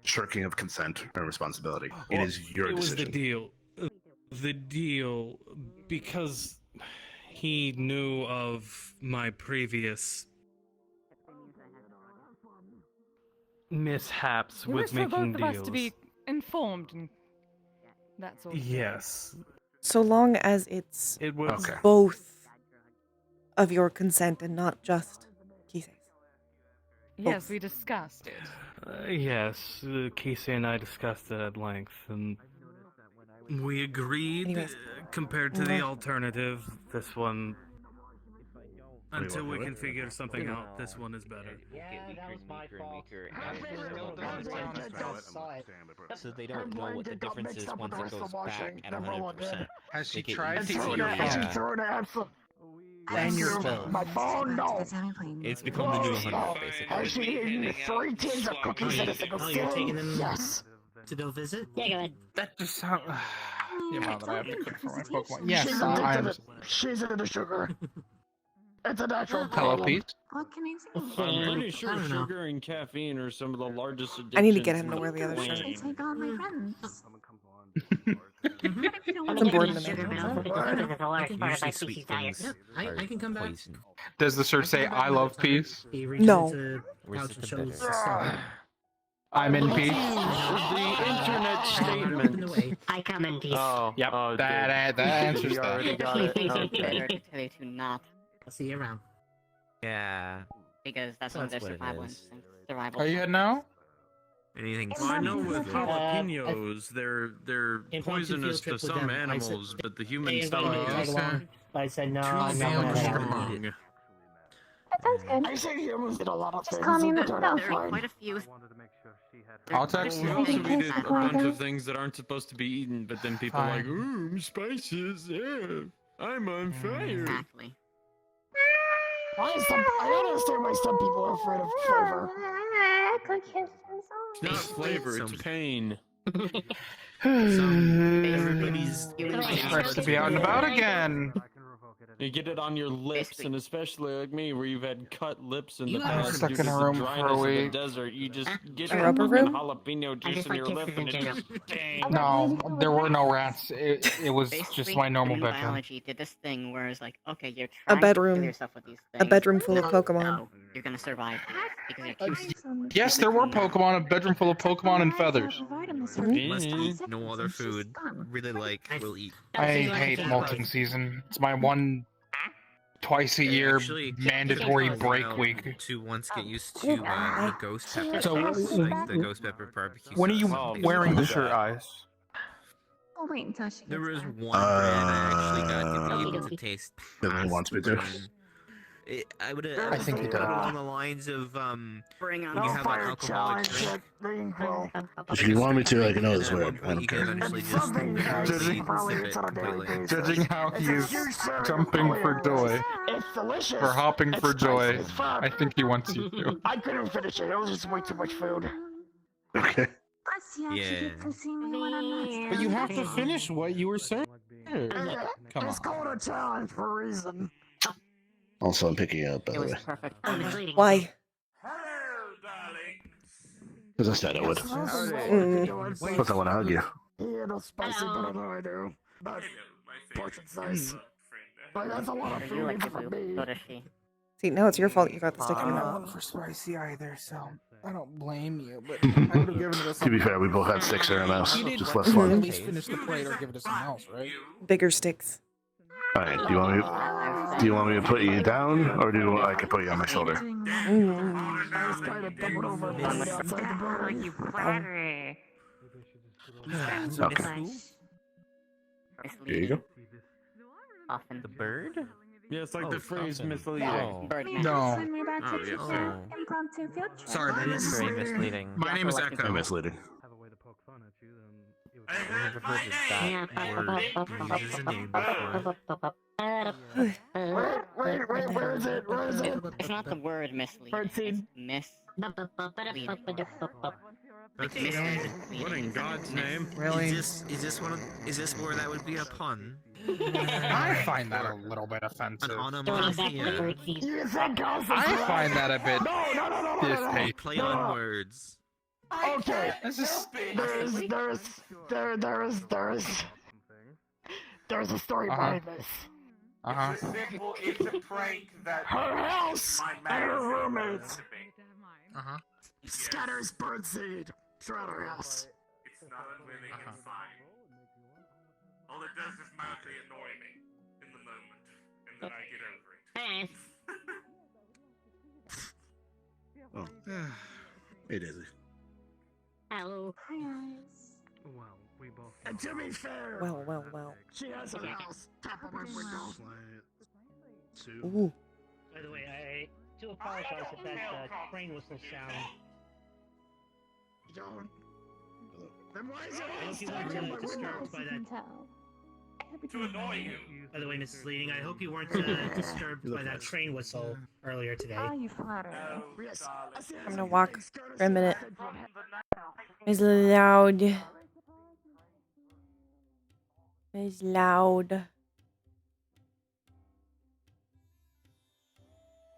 shirking of consent or responsibility. It is your It was the decision. deal. the deal because he knew of my previous mishaps We with wish for making both of deals. us to be informed and that sort of thing. Yes. So long as it's It was Okay. both of your consent and not just Kisei's. Yes, Both. we discussed it. Yes, Casey and I discussed it at length, and we agreed, Anyways. compared to the alternative, this one, until we what? can figure something out, this one is better. Yeah, that was my fault. So they don't know what the difference is once it goes back at 100%. Has she They get tried used to to eat your your phone? phone? Throw an answer. And your phone. My phone, no. It's become the new 100, basically. Has she eaten 3 tins of cookies in a single Oh, you're taking sitting? them Yes. to go visit? Yeah, go ahead. That just sounds. The amount that I have to cook for my Pokemon. She's Yes, addicted I'm. to She's into the sugar. It's a natural Hello, problem. Pete. What can I say? I'm pretty sure I don't know. sugar and caffeine are some of the largest addictions. I need to get him in to wear the other brain. shirt. I take all my friends. It's important to me. It's a large part of my Usually species sweet diet. things I can come back. poison. Does the shirt say "I love peace"? He reaches No. into Where's pouch the and shows better? the star. I'm in peace. The internet statement. I come in peace. Oh, Yep, oh, that answers you already that. got it. Better Okay. to tell you to not, I'll see you around. Yeah. because that's one of their That's what it survival is. instincts. Survival. Are you heading out? Anything Well, I know sweet with with it. jalapenos, they're Impromptu poisonous field to trip with some them. I said- animals, but the They human invited stomach me to tag is along, but I said no, Too I'm not damn gonna head out. strong. That sounds good. I say humans did a lot of Just things. call me that turned out There are fine. quite a few. I'll text We you. also Okay. eat a bunch of things that aren't supposed to be eaten, but then people are like, Fine. ooh, spices, yeah, I'm on fire. Exactly. I don't understand why some people are afraid of flavor. It's not flavor, it's pain. Everybody's Starts to be out and about again. You get it on your lips, and especially like me, where you've had cut lips in the You I'm past stuck due in to a the room for a dryness of the week. desert, you just get A rubber room? jalapeno I juice just in like your kisses lip, and in it general. just stings. No, there were no rats. It was Basically, just my normal the new bedroom. biology did this thing where it's like, okay, you're A trying to bedroom. kill yourself with these A things. bedroom full of Pokemon. No, you're gonna survive this because you're too Yes, there were Pokemon. A bedroom full of Pokemon and feathers. no other food. Really like, will eat. I hate molting season. It's my one twice a year Actually, mandatory it break out week. to once get used to the ghost pepper So, things, like the ghost pepper barbecue. When are you sauce. wearing the shirt, Eyes? Oh, wait until she There gets was back. one brand I actually got to be able to Okey-dokey. taste. Because he wants me to. I would I think he does. on the lines of Bring on when you the have an alcoholic drink. If you want me to, I can always and wear at it. one I point don't you can care. eventually just Judging- sip it completely. Judging how he is jumping for joy, It's delicious. for hopping It's for joy, spicy as fuck. I think he wants you to. I couldn't finish it. It was just way too much food. Okay. Plus, you actually Yeah. get to see me when I'm not But you have to starving. finish what you were saying. Come It's on. called a challenge for a reason. Also, I'm picking up, by It the was way. perfect. Why? Because I said I would. Because I want to hug you. He had a spicy better than I do. But portion size. But that's a lot of You food like for to me. so does she. See, now it's your fault you got the stick in your I'm mouth. not for spicy either, so I don't blame you. But I would have given it a To be fair, we both had sticks in our mouths. Just less At fun. least finish the plate or give it to someone else, right? Bigger sticks. Alright, do you want me to put you down, or I can put you on my shoulder? I was kind of doubled over and put it outside the building. Okay. Here you go. Often. The bird? Yeah, it's like Oh, the phrase often. misleading. Oh. Birdman. No. When we're about Oh, to yeah. take Oh. our impromptu field trip. Sorry, that is very misleading. My name is I'm Echo. misleading. I've never heard of that word used as a name before. Wait, where is it? Where is it? It's not the word mislead. It's miss. What in God's name? Really? Is this where that would be a pun? I find that a little bit An offensive. onomatopoeia. You think I find that a bit No. A play on words. Okay. This is There is. There's a story behind this. Uh-huh. It's a prank that Her house my and her magazine roommates Uh-huh. scatters birdseed throughout her house. It's not unwilling, it's fine. All it does is mildly annoy me in the moment, and then I get over it. Oh. Hey, Daisy. Hello. Well, we both. And to be fair, Well. she has her house top of my window. Ooh. By the way, I do apologize if that train whistle sound. Don't. Then why is I hope you it weren't disturbed by that. To annoy you. By the way, Mrs. Leading, I hope you weren't disturbed by that train whistle earlier today. You flatter me. Yes. I'm gonna walk for a minute. It's loud. It's loud.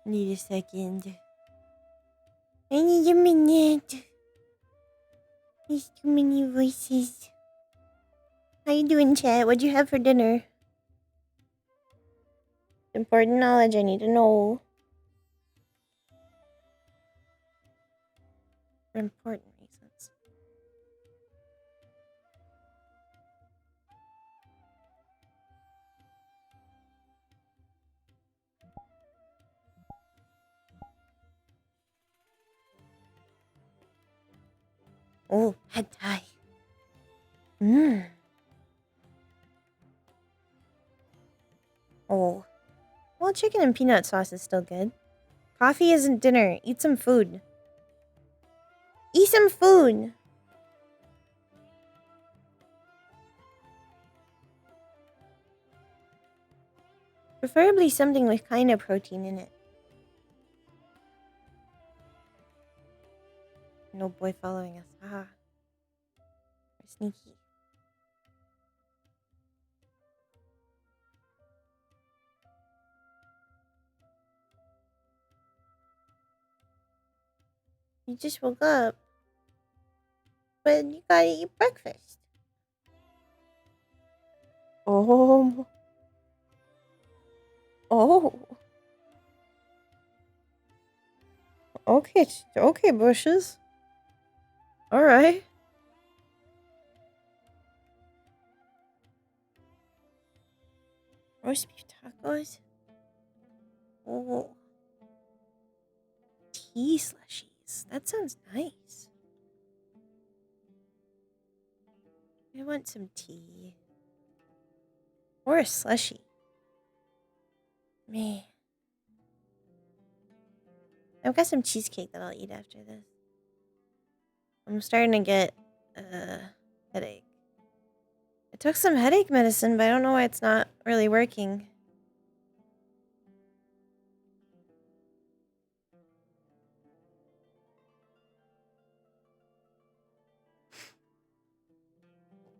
Need a second. I need a minute. There's too many voices. How you doing, chat? What'd you have for dinner? Important knowledge I need to know. For important reasons. Oh, head tie. Oh. Well, chicken and peanut sauce is still good. Coffee isn't dinner. Eat some food. Eat some food! Preferably something with kind of protein in it. No boy following us. Haha. We're sneaky. You just woke up. But you gotta eat breakfast. Oh. Okay, bushes. Alright. Roast beef tacos. Oh. Tea slushies. That sounds nice. I want some tea. Or a slushie. Man. I've got some cheesecake that I'll eat after this. I'm starting to get a headache. I took some headache medicine, but I don't know why it's not really working.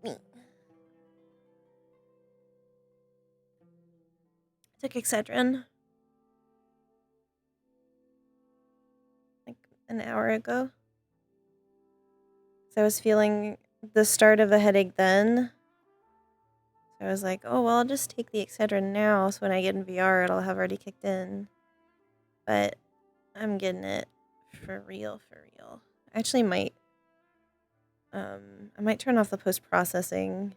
I took Excedrin like an hour ago. So I was feeling the start of a headache then. So I was like, oh, well, I'll just take the Excedrin now. So when I get in VR, it'll have already kicked in. But I'm getting it for real, for real. I actually might, I might turn off the post-processing.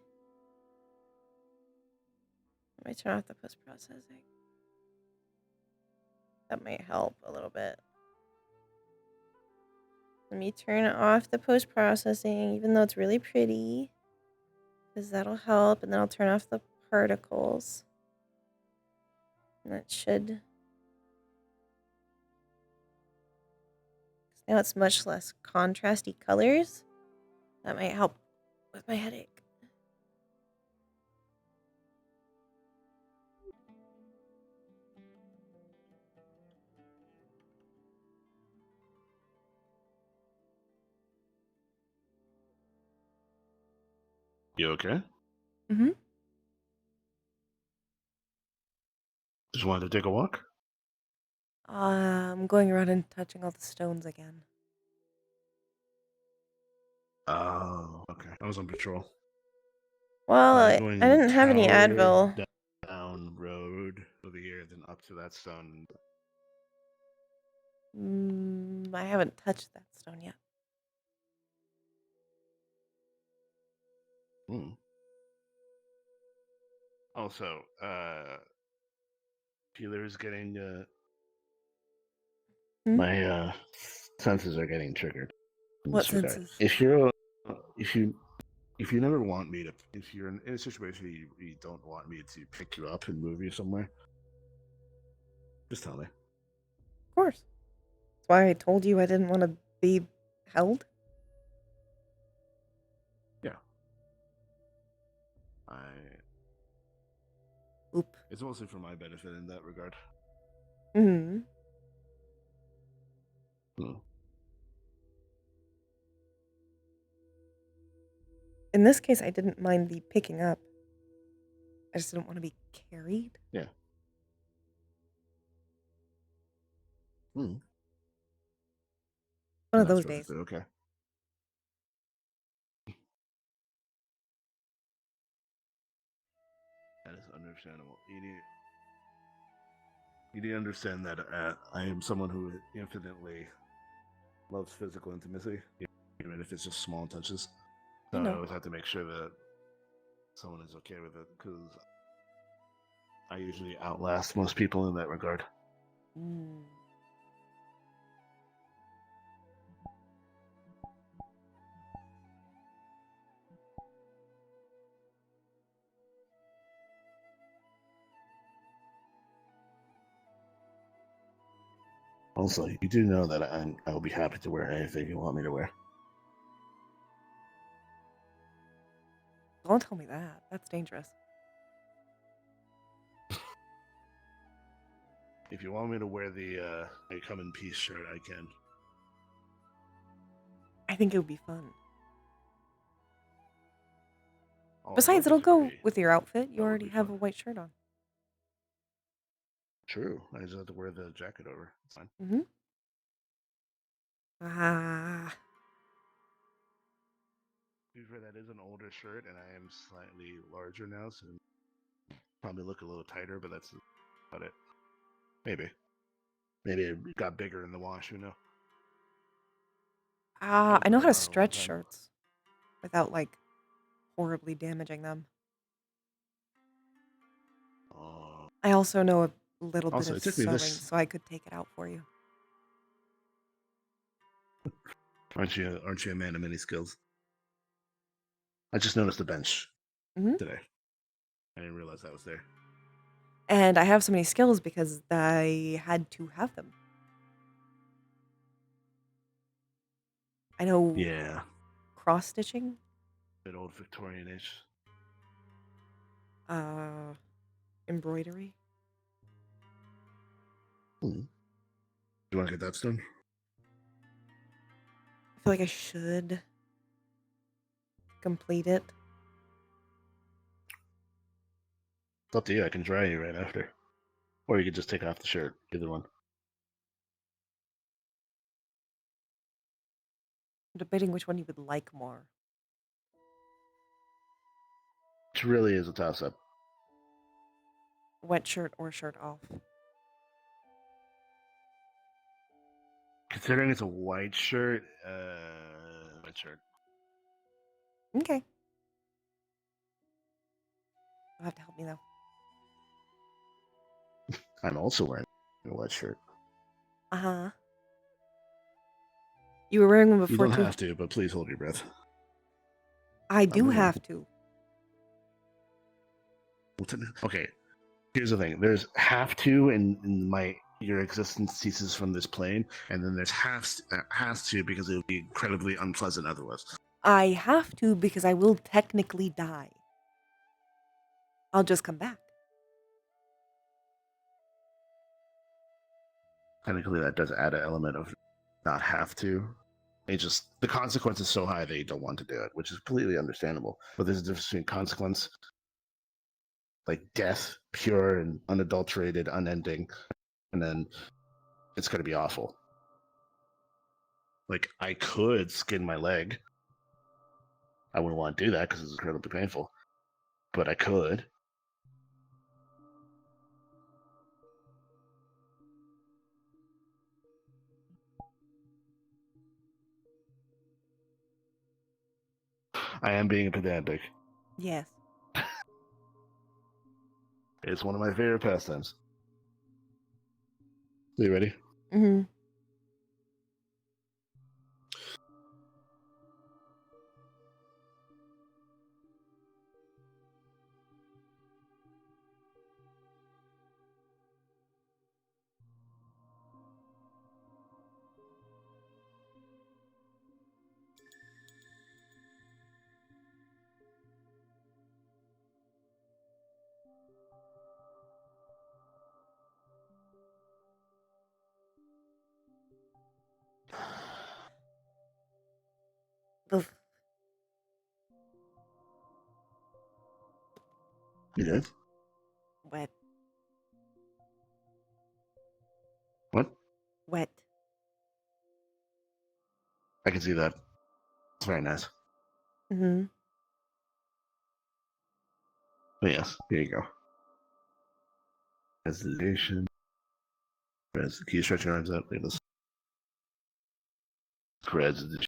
That might help a little bit. Let me turn off the post-processing, even though it's really pretty. Because that'll help. And then I'll turn off the particles. And that should... Now it's much less contrasty colors. That might help with my headache. You okay? Mm-hmm. Just wanted to take a walk? I'm going around and touching all the stones again. Oh, okay. I was on patrol. Well, I Going didn't have any tower Advil. down road over here, then up to that stone. I haven't touched that stone yet. Also, Peeler's getting my senses are getting triggered. In What this regard. senses? If you never want me to, if you're in a situation where you don't want me to pick you up and move you somewhere, just tell me. Of course. That's why I told you I didn't want to be held. Yeah. Oop. It's mostly for my benefit in that regard. Mm-hmm. In this case, I didn't mind the picking up. I just didn't want to be carried. Yeah. One of those days. Okay. That is understandable. You need to understand that I am someone who infinitely loves physical intimacy, even if it's just small touches. So I always have to make sure that someone is okay with it, because I usually outlast most people in that regard. Also, you do know that I will be happy to wear anything you want me to wear. Don't tell me that. That's dangerous. If you want me to wear the I come in peace shirt, I can. I think it would be fun. Oh, Besides, it'll go with your outfit. You already have a white shirt on. True. I just have to wear the jacket over. It's fine. Mm-hmm. Ah. To be fair, that is an older shirt, and I am slightly larger now, so probably look a little tighter, but that's about it. Maybe it got bigger in the wash, you know. I know how to stretch shirts without, like, horribly damaging them. I also know a little bit Also, of it took me sewing, this- so I could take it out for you. Aren't you a man of many skills? I just noticed the bench today. I didn't realize that was there. And I have so many skills because I had to have them. I know. Yeah. Cross stitching. Bit old Victorian age. Embroidery. You want to get that done? I feel like I should complete it. It's up to you. I can dry you right after. Or you could just take off the shirt. Either one. I'm debating which one you would like more. Which really is a toss-up. Wet shirt or shirt off. Considering it's a white shirt, white shirt. Okay. You'll have to help me, though. I'm also wearing a white shirt. Uh-huh. You were wearing one before, You don't too. have to, but please hold your breath. I do have to. Okay, here's the thing. There's have to in your existence ceases from this plane, and then there's has to because it would be incredibly unpleasant otherwise. I have to because I will technically die. I'll just come back. Technically, that does add an element of not have to. The consequence is so high that you don't want to do it, which is completely understandable. But there's a difference between consequence, like death, pure and unadulterated, unending, and then it's going to be awful. Like, I could skin my leg. I wouldn't want to do that because it's incredibly painful. but I could. I am being pedantic. Yes. It's one of my favorite pastimes. Are you ready? Mm-hmm. Oof. You did? Wet. What? Wet. I can see that. It's very nice. Mm-hmm. But yes, here you go. Resolution. Can you stretch your arms out? Like this. Presentation.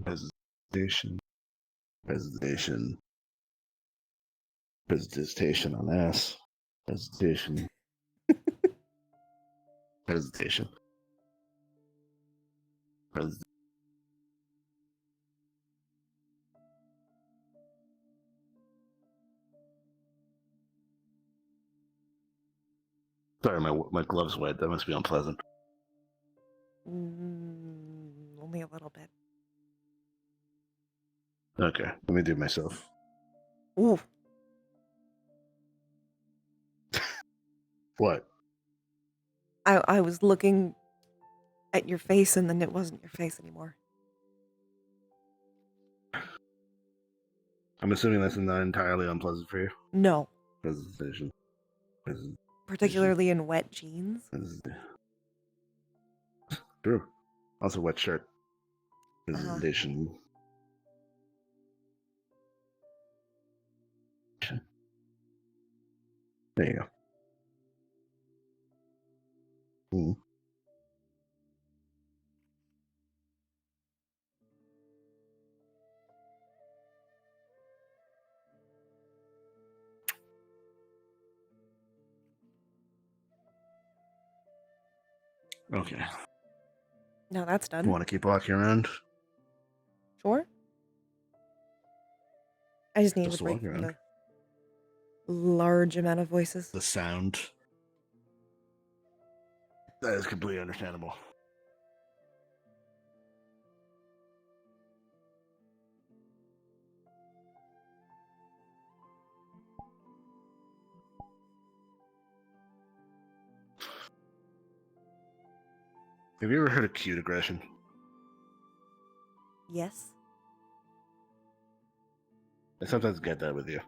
Presentation. Presentation. Presentation on ass. Presentation. Presentation. Presentation. Sorry, my glove's wet. That must be unpleasant. Only a little bit. Okay, let me do it myself. Ooh. What? I was looking at your face and then it wasn't your face anymore. I'm assuming that's not entirely unpleasant for you. No. Presentation. Particularly in wet jeans. True. Also wet shirt. Presentation. There you go. Mm. Okay. No, that's done. You want to keep walking around? Sure. I just needed Just a break walk from around. the large amount of voices. The sound. That is completely understandable. Have you ever heard of cute aggression? Yes. I sometimes get that with you.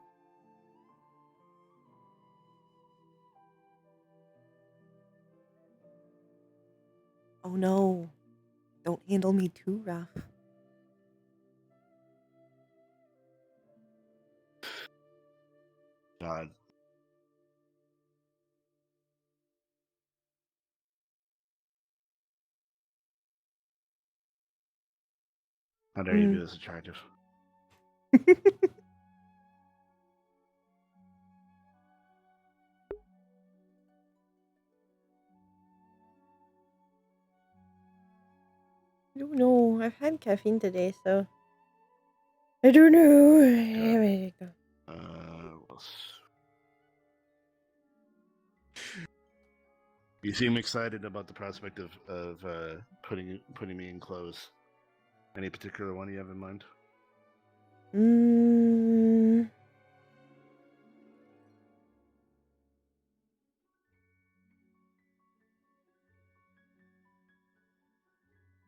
Oh no. Don't handle me too rough. God. How dare you be this attractive? I don't know. I've had caffeine today, so I don't know. What else? You seem excited about the prospect of putting me in clothes. Any particular one you have in mind?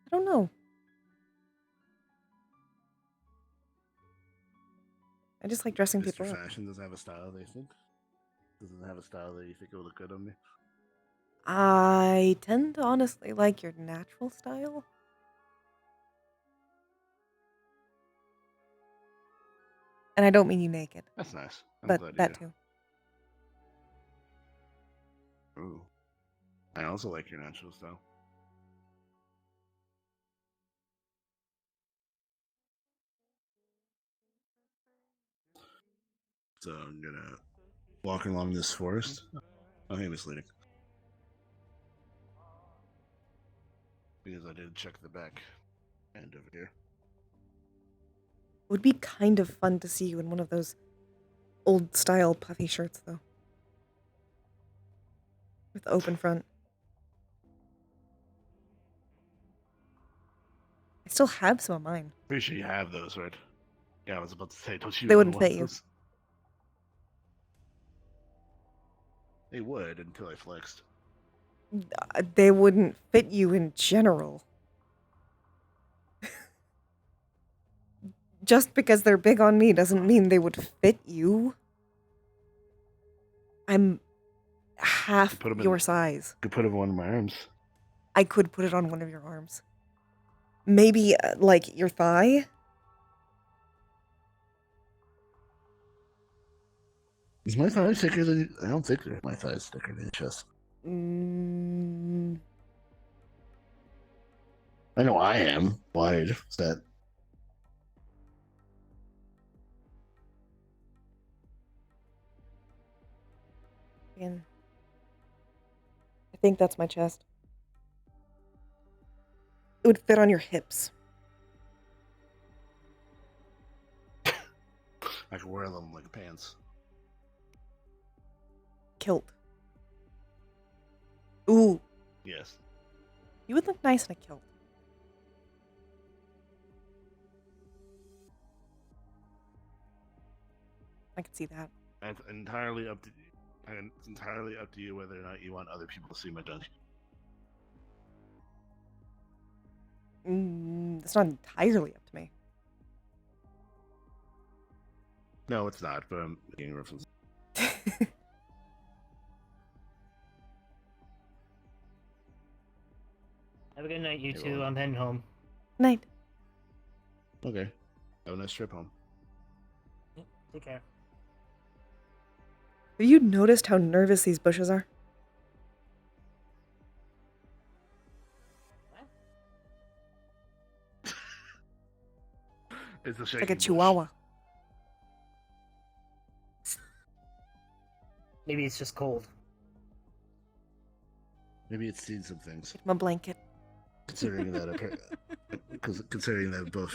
I don't know. I just like dressing Mr. people up. Fashion doesn't have a style, they think? Doesn't have a style that you think it would look good on me? I tend to honestly like your natural style. And I don't mean you naked. That's nice. I'm But glad that you too. do. Ooh. I also like your naturals, though. So I'm gonna walk along this forest. Oh, hey, Miss Leading. Because I did check the back end over here. It would be kind of fun to see you in one of those old style puffy shirts, though. With the open front. I still have some of mine. Pretty sure you have those, right? Yeah, I was about to say, don't you They own wouldn't one of fit you. those? They would until I flexed. They wouldn't fit you in general. Just because they're big on me doesn't mean they would fit you. I'm half your size. Could put it on one of my arms. I could put it on one of your arms. Maybe, like, your thigh? Is my thigh thicker than... I don't think my thigh is thicker than your chest. I know I am. Wide. Is that... Again. I think that's my chest. It would fit on your hips. I could wear them like pants. Kilt. Ooh. Yes. You would look nice in a kilt. I could see that. It's entirely up to you. And it's entirely up to you whether or not you want other people to see my dungeon. It's not entirely up to me. No, it's not, but I'm making reference. Have a good night, you Hey, two. well. I'm heading home. Night. Okay. Have a nice trip home. Take care. Have you noticed how nervous these bushes are? It's a It's shaking like a bush. chihuahua. Maybe it's just cold. Maybe it's seen some things. Get my blanket. Considering that, considering that both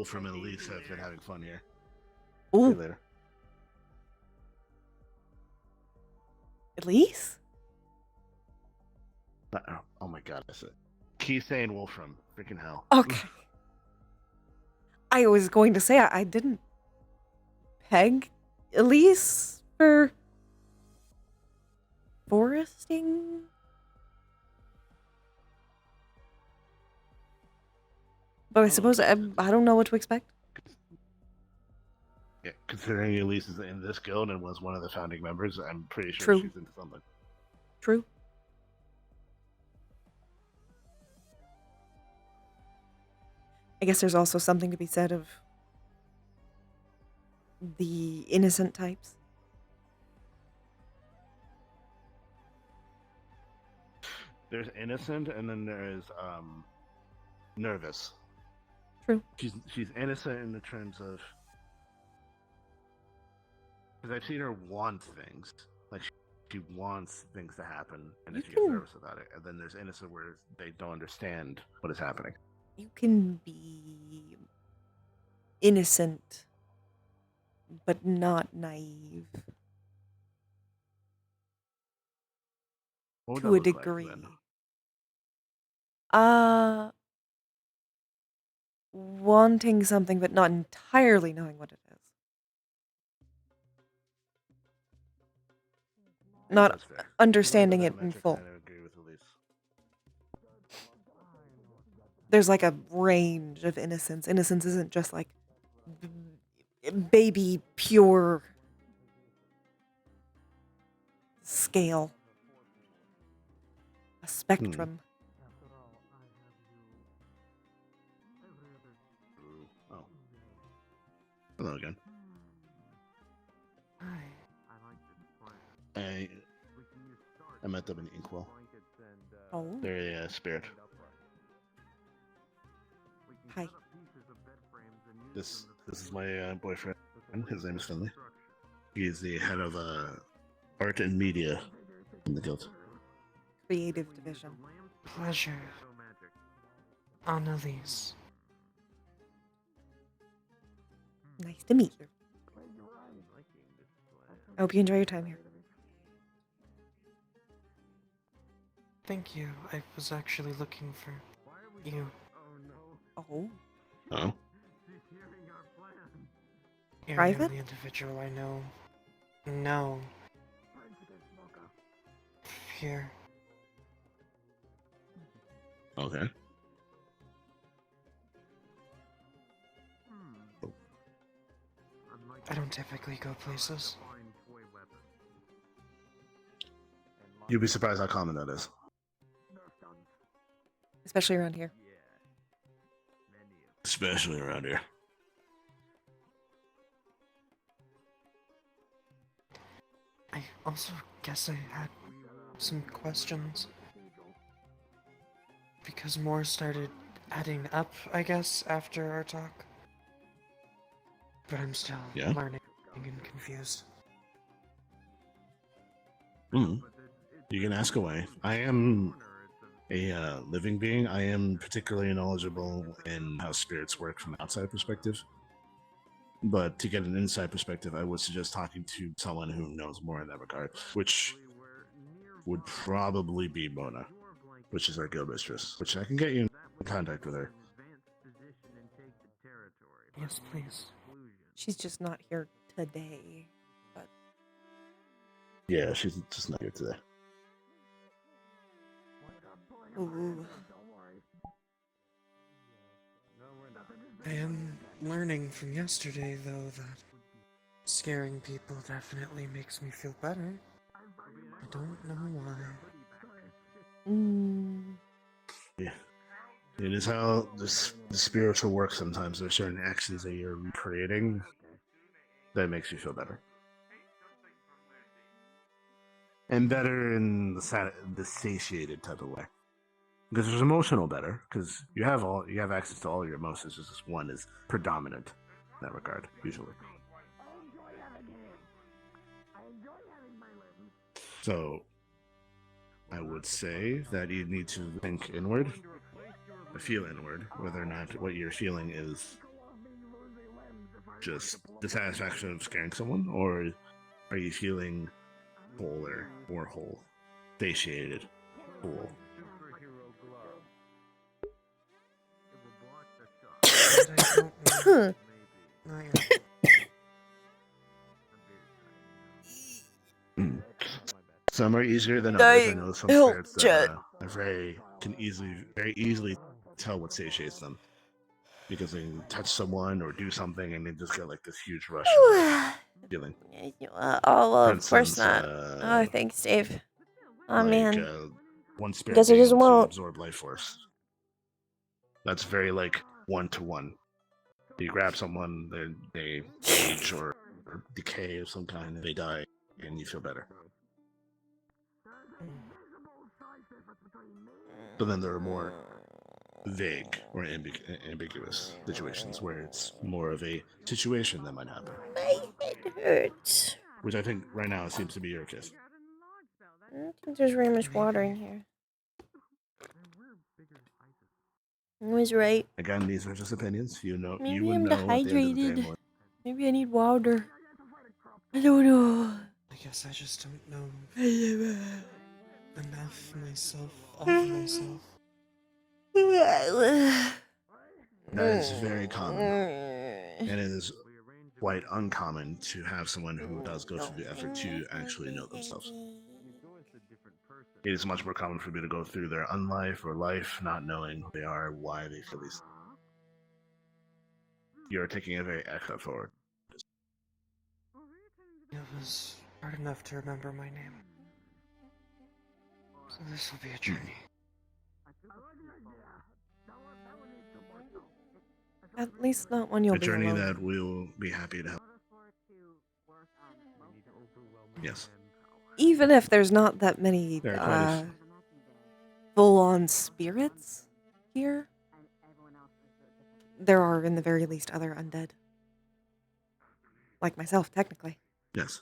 from and Elise have been having fun here. Ooh. See you later. Elise? Oh my god, that's it. Keith saying Wolfram. Freaking hell. Okay. I was going to say I didn't peg Elise for foresting. But I suppose I don't know what to expect. Yeah, considering Elise is in this guild and was one of the founding members, I'm pretty sure True. she's into something. True. I guess there's also something to be said of the innocent types. There's innocent, and then there's nervous. True. She's innocent in the terms of, because I've seen her want things, like she wants things to happen, and then she gets nervous about it. And then there's innocent where they don't understand what is happening. You can be innocent, but not naive. What would To that a look like, degree. then? Wanting something but not entirely knowing what it is. Not That's fair. understanding That it in metric, full. I agree with Elise. There's like a range of innocence. Innocence isn't just like baby pure scale. A spectrum. Oh. Hello again. I met them in Inkwell. Oh. They're a spirit. Hi. This is my boyfriend. His name is Finley. He's the head of art and media in the guild. Creative division. Pleasure. Annalise. Nice to meet you. I hope you enjoy your time here. Thank you. I was actually looking for you. Oh. Oh. You're Private? the only individual I know. No. Here. Okay. I don't typically go places. You'd be surprised how common that is. Especially around here. Especially around here. I also guess I had some questions. Because more started adding up, I guess, after our talk. But I'm still learning and confused. You can ask away. I am a living being. I am particularly knowledgeable in how spirits work from an outside perspective. But to get an inside perspective, I would suggest talking to someone who knows more in that regard, which would probably be Mona, which is our guild mistress, which I can get you in contact with her. Yes, please. She's just not here today, but... Yeah, she's just not here today. Ooh. I am learning from yesterday, though, that scaring people definitely makes me feel better. I don't know why. Yeah. It is how the spiritual works sometimes. There's certain actions that you're recreating that makes you feel better. And better in the satiated type of way. Because there's emotional better, because you have access to all your emotions, just this one is predominant in that regard, usually. So I would say that you need to think inward, feel inward, whether or not what you're feeling is just dissatisfaction of scaring someone, or are you feeling wholer or whole, satiated, whole. Some are easier than others. I know some spirits that are very easily tell what satiates them, because they can touch someone or do something and they just get like this huge rush of feeling. Oh, well, of course not. Oh, thanks, Dave. Oh, man. One spirit Guess I being just able to won't. absorb life force. That's very like one-to-one. You grab someone, they age or decay of some kind, and they die, and you feel better. But then there are more vague or ambiguous situations where it's more of a situation that might happen. My head hurts. Which I think right now seems to be your case. I don't think there's very much water in here. I was right. Again, these are just opinions. Maybe you would I'm know at the end of the day dehydrated. more. Maybe I need water. I don't know. I guess I just don't know enough myself of myself. That is very common. And it is quite uncommon to have someone who does go through the effort to actually know themselves. It is much more common for me to go through their unlife or life not knowing who they are, why they feel these. You're taking a very extra forward. It was hard enough to remember my name. So this will be a journey. At least not one you'll A be journey alone. that we'll be happy to help. Yes. even if there's not that many There are quite a full-on spirits here, there are, in the very least, other undead. Like myself, technically. yes.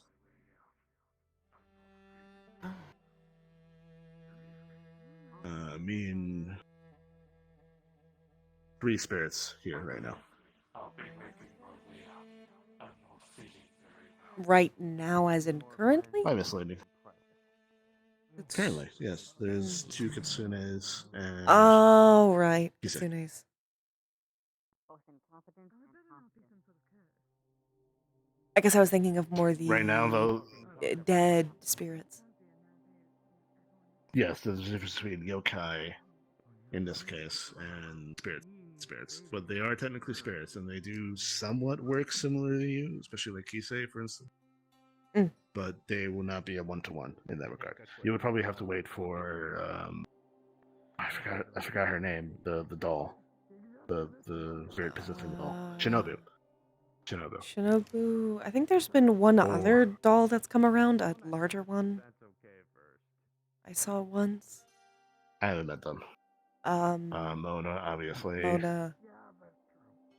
Me and 3 spirits here right now. Right now, as in currently? By misleading. Currently, yes. There's 2 kitsunes and Oh, right. Kisei. Kitsunes. I guess I was thinking of more the Right now, though, dead spirits. yes, there's a difference between yokai in this case and spirits. But they are technically spirits, and they do somewhat work similar to you, especially like Kisei, for instance. Mm. But they will not be a one-to-one in that regard. You would probably have to wait for I forgot her name, the doll, the spirit possessing doll, Shinobu. Shinobu. I think there's been one other doll that's come around, a larger one. I saw once. I haven't met them. Mona, obviously. Mona.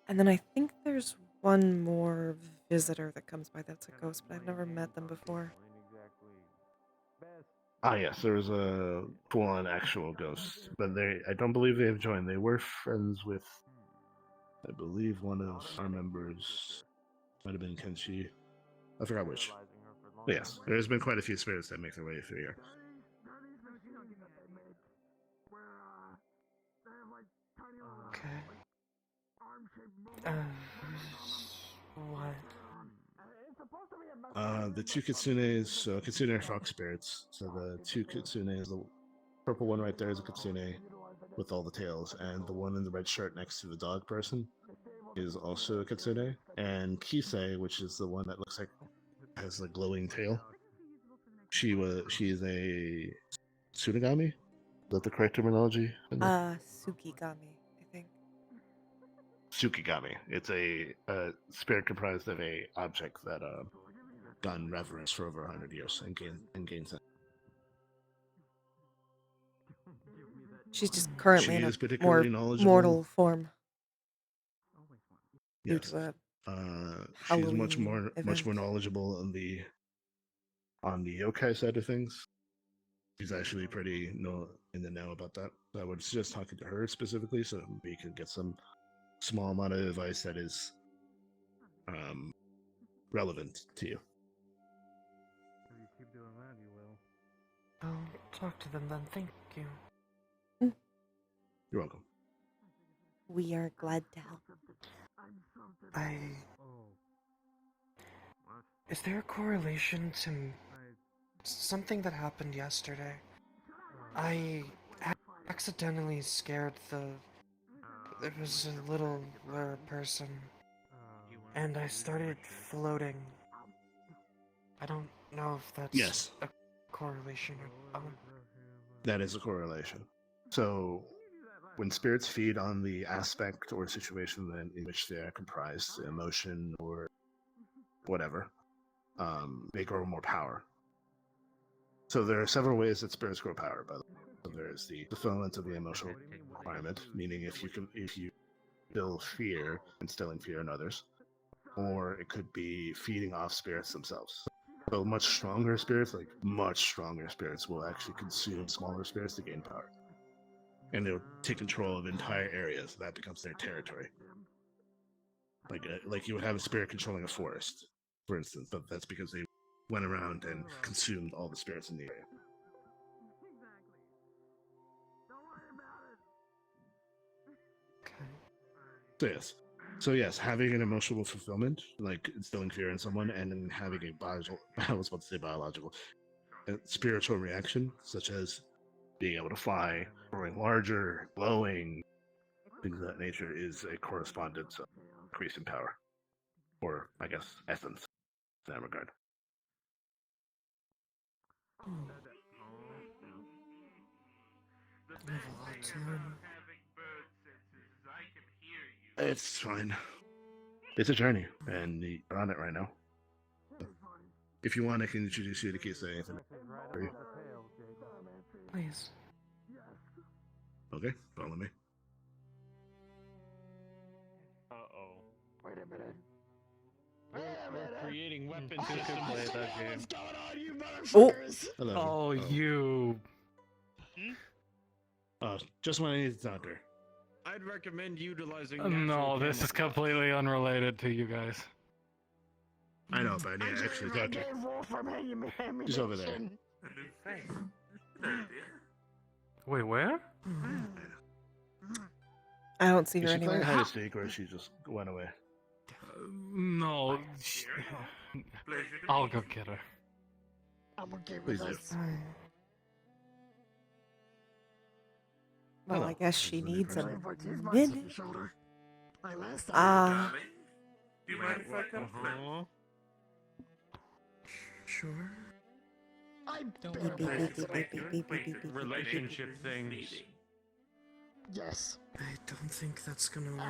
And then I think there's one more visitor that comes by that's a ghost, but I've never met them before. Ah, yes, there was a full-on actual ghost, but I don't believe they have joined. They were friends with, I believe, one of our members. Might have been Kenshi. I forgot which. But yes, there's been quite a few spirits that make their way through here. Okay. What? The 2 kitsunes, so kitsune are fox spirits. So the 2 kitsunes, the purple one right there is a kitsune with all the tails, and the one in the red shirt next to the dog person is also a kitsune. And Kisei, which is the one that looks like has the glowing tail, she is a Tsunagami? Is that the correct terminology? Tsukigami, I think. Tsukigami. It's a spirit comprised of a object that done reverence for over 100 years and gains it. She's just currently She in is a particularly more knowledgeable. mortal form. Due Yes. to a She's much Halloween more event. knowledgeable on the yokai side of things. She's actually pretty in the know about that. So I would suggest talking to her specifically so we can get some small amount of advice that is relevant to you. I'll talk to them then. Thank you. You're welcome. We are glad to help. Is there a correlation to something that happened yesterday? I accidentally scared it was a little person, and I started floating. I don't know if that's Yes. a correlation or That is a correlation. So when spirits feed on the aspect or situation in which they are comprised, emotion or whatever, they grow more power. So there are several ways that spirits grow power, by the way. So there's the fulfillment of the emotional requirement, meaning if you feel fear, instilling fear in others, or it could be feeding off spirits themselves. So much stronger spirits will actually consume smaller spirits to gain power. And they'll take control of entire areas. That becomes their territory. Like you would have a spirit controlling a forest, for instance, but that's because they went around and consumed all the spirits in the area. So yes, having an emotional fulfillment, like instilling fear in someone, and then having a biological, spiritual reaction, such as being able to fly, growing larger, glowing, things of that nature, is a correspondence of increase in power, or I guess essence, in that regard. It's fine. It's a journey, and you're on it right now. If you want, I can introduce you to case anything. Please. Okay, follow me. Uh-oh. Wait a minute. We're creating weapon I systems. play that game. What's going on, you Oh, motherfuckers? hello. Oh, you. Just when I need the doctor. I'd recommend utilizing No, this is completely unrelated to you guys. I know, but I need actually doctor. He's over there. Wait, where? I don't see Is her she playing anywhere. hide and seek, or she just went away? No. I'll go get her. I'm okay Please with do. this. Well, I guess she needs a minute. Do you mind if I come Uh-huh. Sure. Relationship things. Yes. I don't think that's gonna work.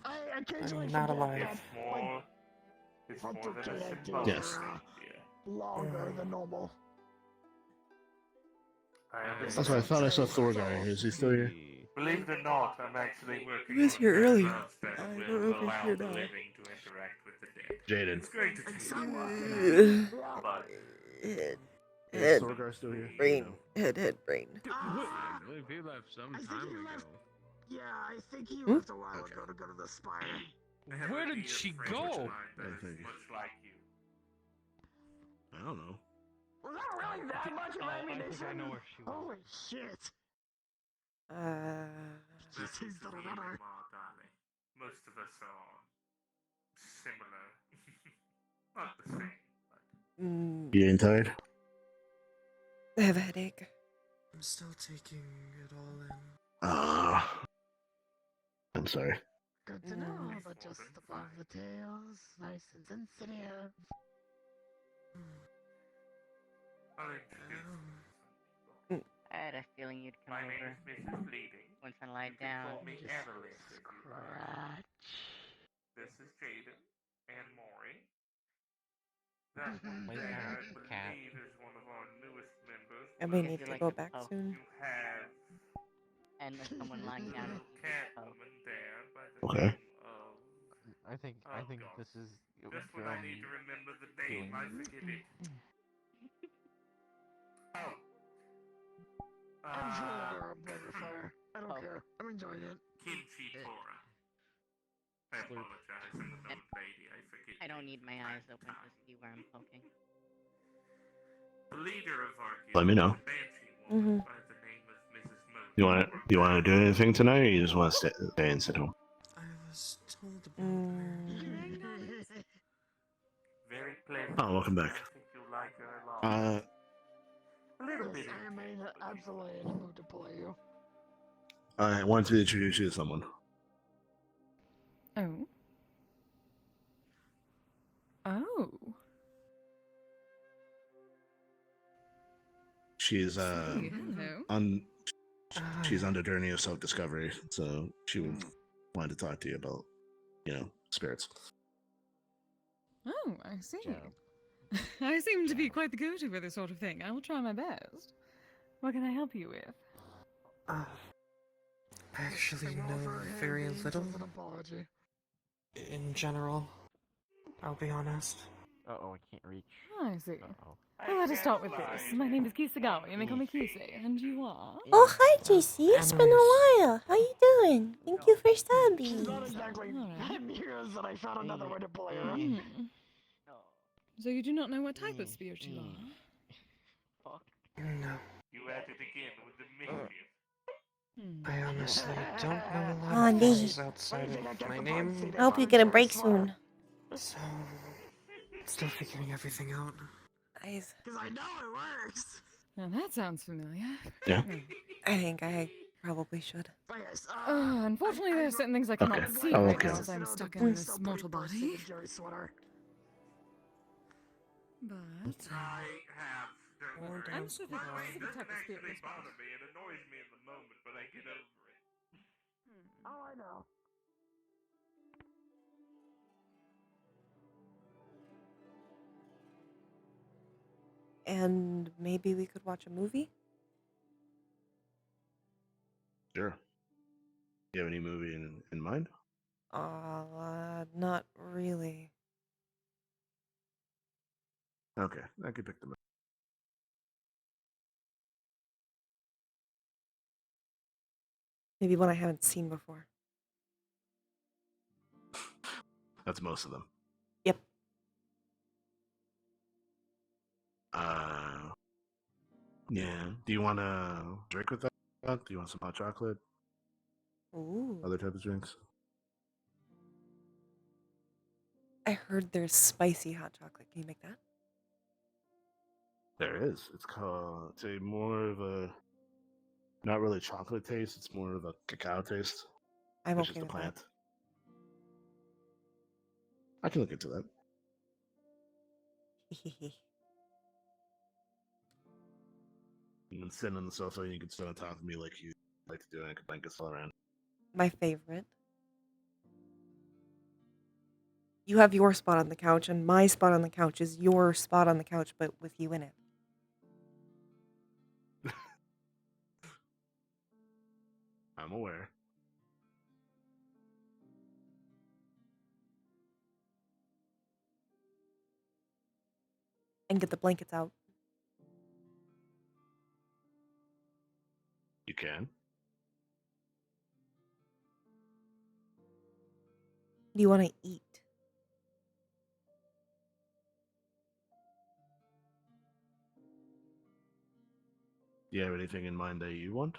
I occasionally I'm not forget alive. that, It's like, more than a Pontificate symbol. Yes. longer than normal. That's why I thought I saw Thor guy. Is he still here? Believe it or not, I'm actually working He was on here earlier. backgrounds that I don't will know if he's allow here the now. living to interact with the dead. Jaden. It's going to take but Is Thorgar still here? Brain. Head, brain. I believe he left some time ago. Yeah, I think he Hmm? left a while ago to go to the spire. Where did she go? much like you. I don't know. Was that really that much of I ammunition? think I know where she went. Holy shit. She's the runner. Most of us are similar. Not the same. You getting tired? I have a headache. I'm still taking it all in. I'm sorry. Good to know, but just above the tails, nice and sensitive. I had a feeling you'd come My name over is Mrs. Bleeding. once I lied down. Call me Annalise. Scratch. This is Jaden and Maury. That one there, I believe, is one of our newest members. I may If need you to like go to back pub soon. You have and there's someone lying down in the pub. Catwoman there by the Okay. name of... I think God. this is Just when I need to remember the name, I forget it. Oh. I'm sure I'm better fire. I don't care. I'm enjoying it. Kimchi Tora. I apologize, I'm an old lady, I forget. I don't need my eyes open to see where I'm poking. The leader of our guild Let me know. is a banshee woman by the name of Mrs. Moon. You want to do anything tonight, or you just want to stay and sit home? I was told about Very pleasant. Oh, welcome back. I think you'll like her a lot. A little bit. I am absolutely in the mood to play you. I wanted to introduce you to someone. Oh. Oh. She's Hello. she's on the journey of self-discovery, so she wanted to talk to you about, spirits. Oh, I see. I seem to be quite the go-to for this sort of thing. I will try my best. What can I help you with? I actually know very little. Apology. In general, I'll be honest. Uh-oh, I can't reach. Oh, I see. Well, let us start with this. My name is Kisagawa. You may call me Kise. And you are? Oh, hi, JC. It's been a while. How you doing? Thank you for stopping. Not exactly 10 years that I found another way to play her. So you do not know what type of spirit you are? No. You at it again with the mischief. I honestly don't know a Aw, lot of Lee. things outside of my name. I hope you get a break soon. So, still figuring everything out. Guys, Because I know it works. Now that sounds familiar. Yeah. I think I probably should. Unfortunately, there are certain things I cannot see Oh, right okay. now as I'm stuck in this mortal body. But I have. I'm sure that It specific type doesn't of spirit actually is bother me. It annoys me in the moment, but I get over it. Oh, I know. and maybe we could watch a movie? Sure. You have any movie in mind? Not really. Okay, I could pick them. Maybe one I haven't seen before. That's most of them. Yep. Yeah. Do you want to drink with that? Do you want some hot chocolate? Ooh. Other type of drinks? I heard there's spicy hot chocolate. Can you make that? There is. It's a more of a, not really chocolate taste. It's more of a cacao taste. I'm which okay is the with plant. I can look into that. that. You can sit on the sofa and you can sit on top of me like you like to do, and I can blanket all around. My favorite. You have your spot on the couch, and my spot on the couch is your spot on the couch, but with you in it. I'm aware. And get the blankets out. You can. What do you want to eat? Do you have anything in mind that you want?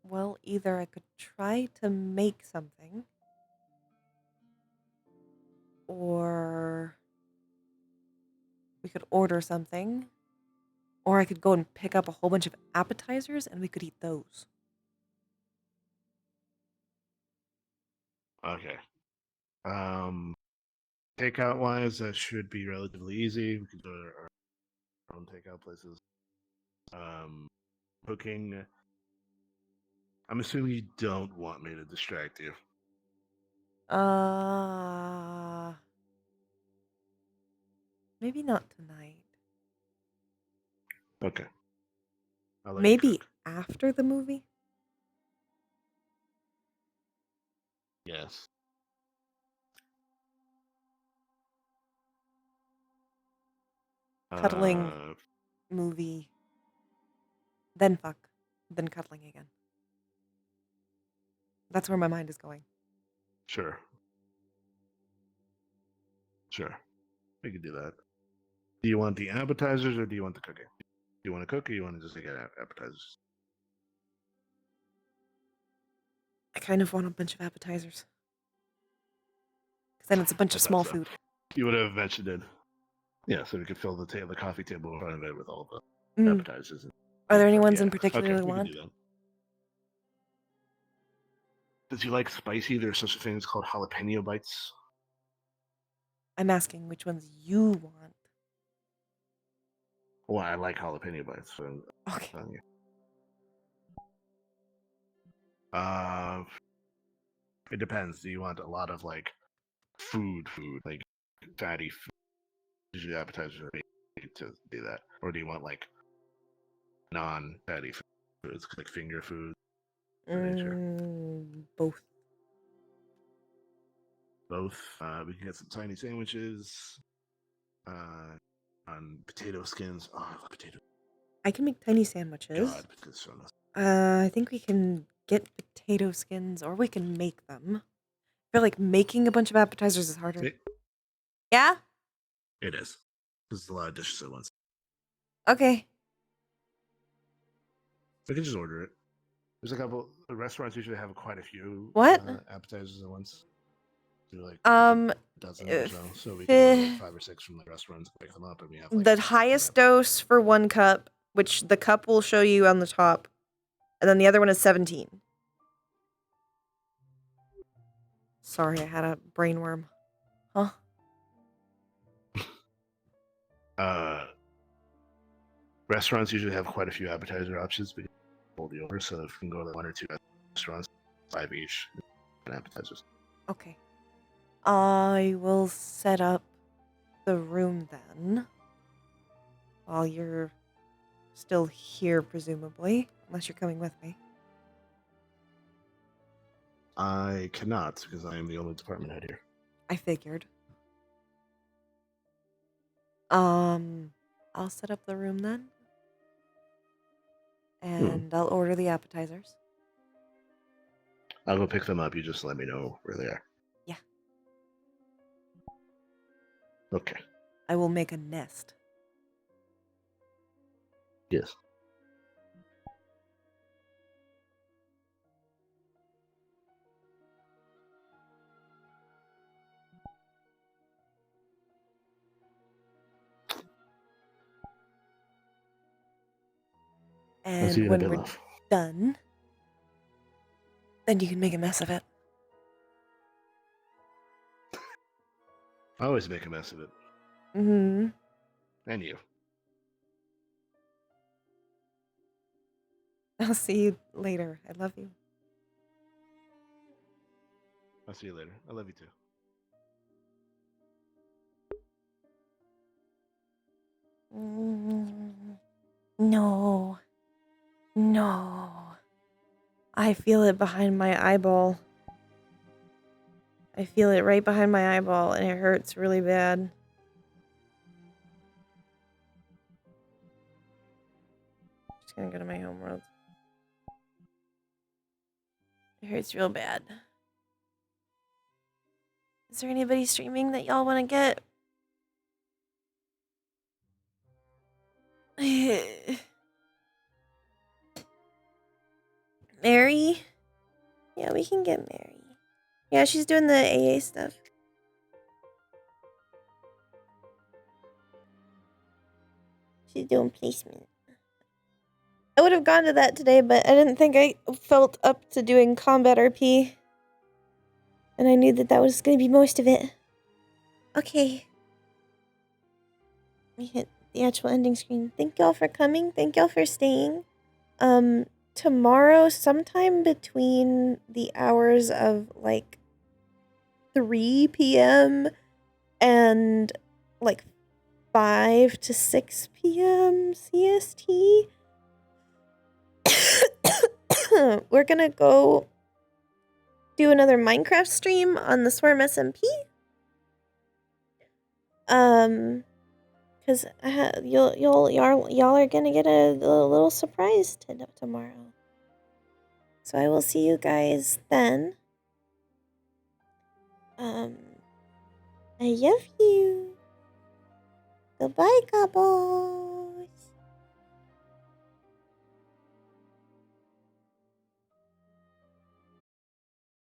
Well, either I could try to make something, or we could order something, or I could go and pick up a whole bunch of appetizers and we could eat those. Okay. Takeout wise, that should be relatively easy. We could go to our own takeout places. Cooking. I'm assuming you don't want me to distract you. Maybe not tonight. Okay. I'll let you Maybe cook. after the movie? Yes. Cuddling, movie, then fuck, then cuddling again. That's where my mind is going. Sure. Sure. We could do that. Do you want the appetizers or do you want the cooking? Do you want to cook or you want to just get appetizers? I kind of want a bunch of appetizers. Because then it's a bunch of small food. You would have mentioned it. Yeah, so we could fill the coffee table in front of it with all the appetizers. Are there any ones in Yeah. particular Okay, you we can want? do that. Does you like spicy? There's such a thing as called jalapeno bites. I'm asking which ones you want. Well, I like jalapeno bites. So Okay. It depends. Do you want a lot of like food, like fatty food? Usually appetizers are made to do that, or do you want like non-fatty foods, like finger food? Both. Both. We can get some tiny sandwiches. On potato skins. Oh, I love potato. I can make tiny sandwiches. God, potatoes so nice. I think we can get potato skins, or we can make them. I feel like making a bunch of appetizers is harder. Yeah? It is. There's a lot of dishes at once. Okay. We can just order it. There's a couple. The restaurants usually have quite a few appetizers at once. Do like a dozen or so we can order like 5 or 6 from the restaurants, pick them up, and we have like the highest dose for 1 cup, which the cup will show you on the top, and then the other one is 17. Sorry, I had a brain worm. Huh? Restaurants usually have quite a few appetizer options, but hold the order. So if you can go to 1 or 2 restaurants, 5 each, and appetizers. Okay. I will set up the room then. While you're still here, presumably. Unless you're coming with me. I cannot, because I am the only department head here. I figured. I'll set up the room then. And I'll order the appetizers. I'll go pick them up. You just let me know where they are. Yeah. Okay. I will make a nest. Yes. And when we're done, then you can make a mess of it. I always make a mess of it. Mm-hmm. And you. I'll see you later. I love you. I'll see you later. I love you too. No. No. I feel it behind my eyeball. I feel it right behind my eyeball, and it hurts really bad. Just gonna go to my homeworld. It hurts real bad. Is there anybody streaming that y'all want to get? Mary? Yeah, we can get Mary. Yeah, she's doing the AA stuff. She's doing placement. I would have gone to that today, but I didn't think I felt up to doing combat RP. And I knew that that was going to be most of it. Okay. Let me hit the actual ending screen. Thank y'all for coming. Thank y'all for staying. Tomorrow, sometime between the hours of like 3 p.m. and like 5 to 6 p.m. CST, we're gonna go do another Minecraft stream on the Swarm SMP. Cause y'all are gonna get a little surprise tomorrow. So I will see you guys then. I love you. Goodbye, couple.